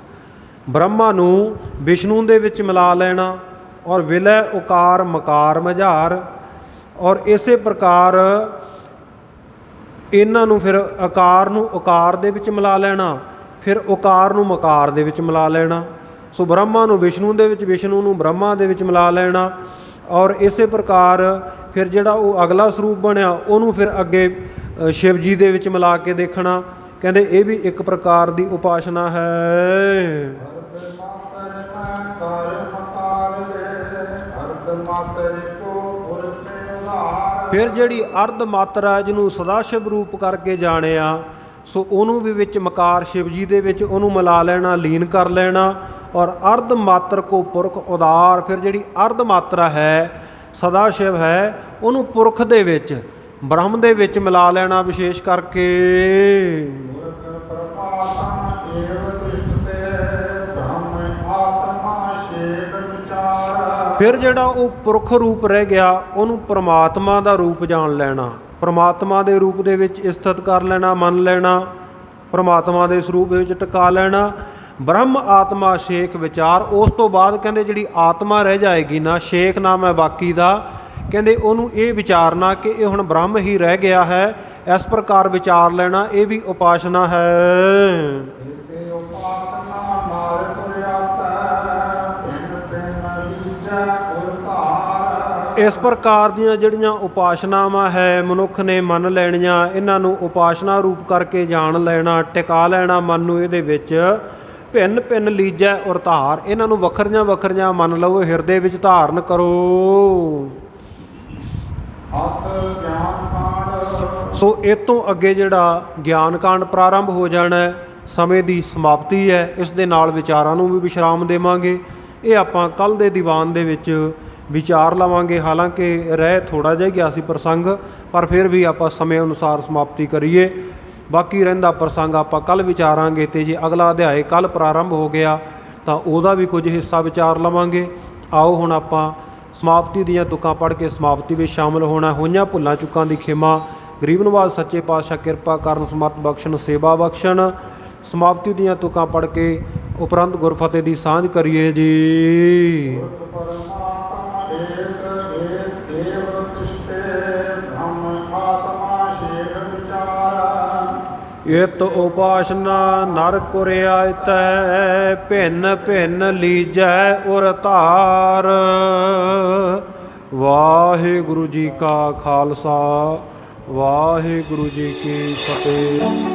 ਬ੍ਰਹਮਾ ਨੂੰ ਵਿਸ਼ਨੂੰ ਦੇ ਵਿੱਚ ਮਿਲਾ ਲੈਣਾ, ਔਰ ਵਿਲੈ ਓਕਾਰ ਮਕਾਰ ਮਝਾਰ, ਔਰ ਇਸੇ ਪ੍ਰਕਾਰ ਇਹਨਾਂ ਨੂੰ ਫਿਰ ਆਕਾਰ ਨੂੰ ਓਕਾਰ ਦੇ ਵਿੱਚ ਮਿਲਾ ਲੈਣਾ, ਫਿਰ ਓਕਾਰ ਨੂੰ ਮਕਾਰ ਦੇ ਵਿੱਚ ਮਿਲਾ ਲੈਣਾ। ਸੋ ਬ੍ਰਹਮਾ ਨੂੰ ਵਿਸ਼ਨੂੰ ਦੇ ਵਿੱਚ, ਵਿਸ਼ਨੂੰ ਨੂੰ ਬ੍ਰਹਮਾ ਦੇ ਵਿੱਚ ਮਿਲਾ ਲੈਣਾ, ਔਰ ਇਸੇ ਪ੍ਰਕਾਰ ਫਿਰ ਜਿਹੜਾ ਉਹ ਅਗਲਾ ਸਰੂਪ ਬਣਿਆ ਉਹਨੂੰ ਫਿਰ ਅੱਗੇ ਸ਼ਿਵ ਜੀ ਦੇ ਵਿੱਚ ਮਿਲਾ ਕੇ ਦੇਖਣਾ। ਕਹਿੰਦੇ ਇਹ ਵੀ ਇੱਕ ਪ੍ਰਕਾਰ ਦੀ ਉਪਾਸਨਾ ਹੈ। ਫਿਰ ਜਿਹੜੀ ਅਰਧ ਮਾਤਰਾ ਜਿਹਨੂੰ ਸਦਾਸ਼ਿਵ ਰੂਪ ਕਰਕੇ ਜਾਣਿਆ, ਸੋ ਉਹਨੂੰ ਵੀ ਵਿੱਚ ਮਕਾਰ ਸ਼ਿਵ ਜੀ ਦੇ ਵਿੱਚ ਉਹਨੂੰ ਮਿਲਾ ਲੈਣਾ, ਲੀਨ ਕਰ ਲੈਣਾ, ਔਰ ਅਰਧ ਮਾਤਰ ਕੋ ਪੁਰਖ ਉਦਾਰ। ਫਿਰ ਜਿਹੜੀ ਅਰਧ ਮਾਤਰਾ ਹੈ ਸਦਾ ਸ਼ਿਵ ਹੈ ਉਹਨੂੰ ਪੁਰਖ ਦੇ ਵਿੱਚ, ਬ੍ਰਹਮ ਦੇ ਵਿੱਚ ਮਿਲਾ ਲੈਣਾ ਵਿਸ਼ੇਸ਼ ਕਰਕੇ। ਫਿਰ ਜਿਹੜਾ ਉਹ ਪੁਰਖ ਰੂਪ ਰਹਿ ਗਿਆ ਉਹਨੂੰ ਪ੍ਰਮਾਤਮਾ ਦਾ ਰੂਪ ਜਾਣ ਲੈਣਾ, ਪ੍ਰਮਾਤਮਾ ਦੇ ਰੂਪ ਦੇ ਵਿੱਚ ਸਥਿਤ ਕਰ ਲੈਣਾ, ਮੰਨ ਲੈਣਾ, ਪ੍ਰਮਾਤਮਾ ਦੇ ਸਰੂਪ ਵਿੱਚ ਟਿਕਾ ਲੈਣਾ। ਬ੍ਰਹਮ ਆਤਮਾ ਸ਼ੇਖ ਵਿਚਾਰ। ਉਸ ਤੋਂ ਬਾਅਦ ਕਹਿੰਦੇ ਜਿਹੜੀ ਆਤਮਾ ਰਹਿ ਜਾਏਗੀ ਨਾ, ਸ਼ੇਖ ਨਾਮ ਹੈ ਬਾਕੀ ਦਾ, ਕਹਿੰਦੇ ਉਹਨੂੰ ਇਹ ਵਿਚਾਰਨਾ ਕਿ ਇਹ ਹੁਣ ਬ੍ਰਹਮ ਹੀ ਰਹਿ ਗਿਆ ਹੈ, ਇਸ ਪ੍ਰਕਾਰ ਵਿਚਾਰ ਲੈਣਾ। ਇਹ ਵੀ ਉਪਾਸਨਾ ਹੈ। ਇਤੇ ਉਪਾਸਨਾ ਨਾਰ ਪੁਰਿਆਤੈ ਪਿੰਨ ਪਿੰਨ ਲੀਜੈ ਉਰ ਧਾਰ। ਇਸ ਪ੍ਰਕਾਰ ਦੀਆਂ ਜਿਹੜੀਆਂ ਉਪਾਸਨਾਵਾਂ ਹੈ ਮਨੁੱਖ ਨੇ ਮੰਨ ਲੈਣੀਆਂ, ਇਹਨਾਂ ਨੂੰ ਉਪਾਸਨਾ ਰੂਪ ਕਰਕੇ ਜਾਣ ਲੈਣਾ, ਟਿਕਾ ਲੈਣਾ ਮਨ ਨੂੰ ਇਹਦੇ ਵਿੱਚ। ਭਿੰਨ ਭਿੰਨ ਲੀਜੈ ਔਰ ਧਾਰ, ਇਹਨਾਂ ਨੂੰ ਵੱਖਰੀਆਂ ਵੱਖਰੀਆਂ ਮੰਨ ਲਓ, ਹਿਰਦੇ ਵਿੱਚ ਧਾਰਨ ਕਰੋ। ਹੱਥ ਗਿਆਨ ਕਾਂਡ। ਸੋ ਇਹ ਤੋਂ ਅੱਗੇ ਜਿਹੜਾ ਗਿਆਨ ਕਾਂਡ ਪ੍ਰਾਰੰਭ ਹੋ ਜਾਣਾ ਹੈ, ਸਮੇਂ ਦੀ ਸਮਾਪਤੀ ਹੈ। ਇਸ ਦੇ ਨਾਲ ਵਿਚਾਰਾਂ ਨੂੰ ਵੀ ਵਿਸ਼ਰਾਮ ਦੇਵਾਂਗੇ। ਇਹ ਆਪਾਂ ਕੱਲ੍ਹ ਦੇ ਦੀਵਾਨ ਦੇ ਵਿੱਚ ਵਿਚਾਰ ਲਵਾਂਗੇ। ਹਾਲਾਂਕਿ ਰਹਿ ਥੋੜ੍ਹਾ ਜਿਹਾ ਗਿਆ ਸੀ ਪ੍ਰਸੰਗ, ਪਰ ਫਿਰ ਵੀ ਆਪਾਂ ਸਮੇਂ ਅਨੁਸਾਰ ਸਮਾਪਤੀ ਕਰੀਏ। ਬਾਕੀ ਰਹਿੰਦਾ ਪ੍ਰਸੰਗ ਆਪਾਂ ਕੱਲ੍ਹ ਵਿਚਾਰਾਂਗੇ। ਅਤੇ ਜੇ ਅਗਲਾ ਅਧਿਆਇ ਕੱਲ੍ਹ ਪ੍ਰਾਰੰਭ ਹੋ ਗਿਆ ਤਾਂ ਉਹਦਾ ਵੀ ਕੁਝ ਹਿੱਸਾ ਵਿਚਾਰ ਲਵਾਂਗੇ। ਆਓ ਹੁਣ ਆਪਾਂ ਸਮਾਪਤੀ ਦੀਆਂ ਤੁਕਾਂ ਪੜ੍ਹ ਕੇ ਸਮਾਪਤੀ ਵਿੱਚ ਸ਼ਾਮਲ ਹੋਣਾ। ਹੋਈਆਂ ਭੁੱਲਾਂ ਚੁੱਕਾਂ ਦੀ ਖਿਮਾ, ਗਰੀਬ ਨਿਵਾਜ ਸੱਚੇ ਪਾਤਸ਼ਾਹ ਕਿਰਪਾ ਕਰਨ, ਸਮਤ ਬਖਸ਼ਣ, ਸੇਵਾ ਬਖਸ਼ਣ। ਸਮਾਪਤੀ ਦੀਆਂ ਤੁਕਾਂ ਪੜ੍ਹ ਕੇ ਉਪਰੰਤ ਗੁਰਫਤਿਹ ਦੀ ਸਾਂਝ ਕਰੀਏ ਜੀ। ਪਰਮਾਤਮਾ ਏਕ ਏਕ ਦੇਵ ਤਿਸ਼ਠੇ ਬ੍ਰਹਮ ਆਤਮਾ ਸ਼ੇਖ ਵਿਚਾਰ। ਇਤ ਉਪਾਸਨਾ ਨਰ ਕੁਰਿਆਇਤੈ ਭਿੰਨ ਭਿੰਨ ਲੀਜੈ ਉਰ ਧਾਰ। ਵਾਹਿਗੁਰੂ ਜੀ ਕਾ ਖਾਲਸਾ, ਵਾਹਿਗੁਰੂ ਜੀ ਕੀ ਫਤਿਹ।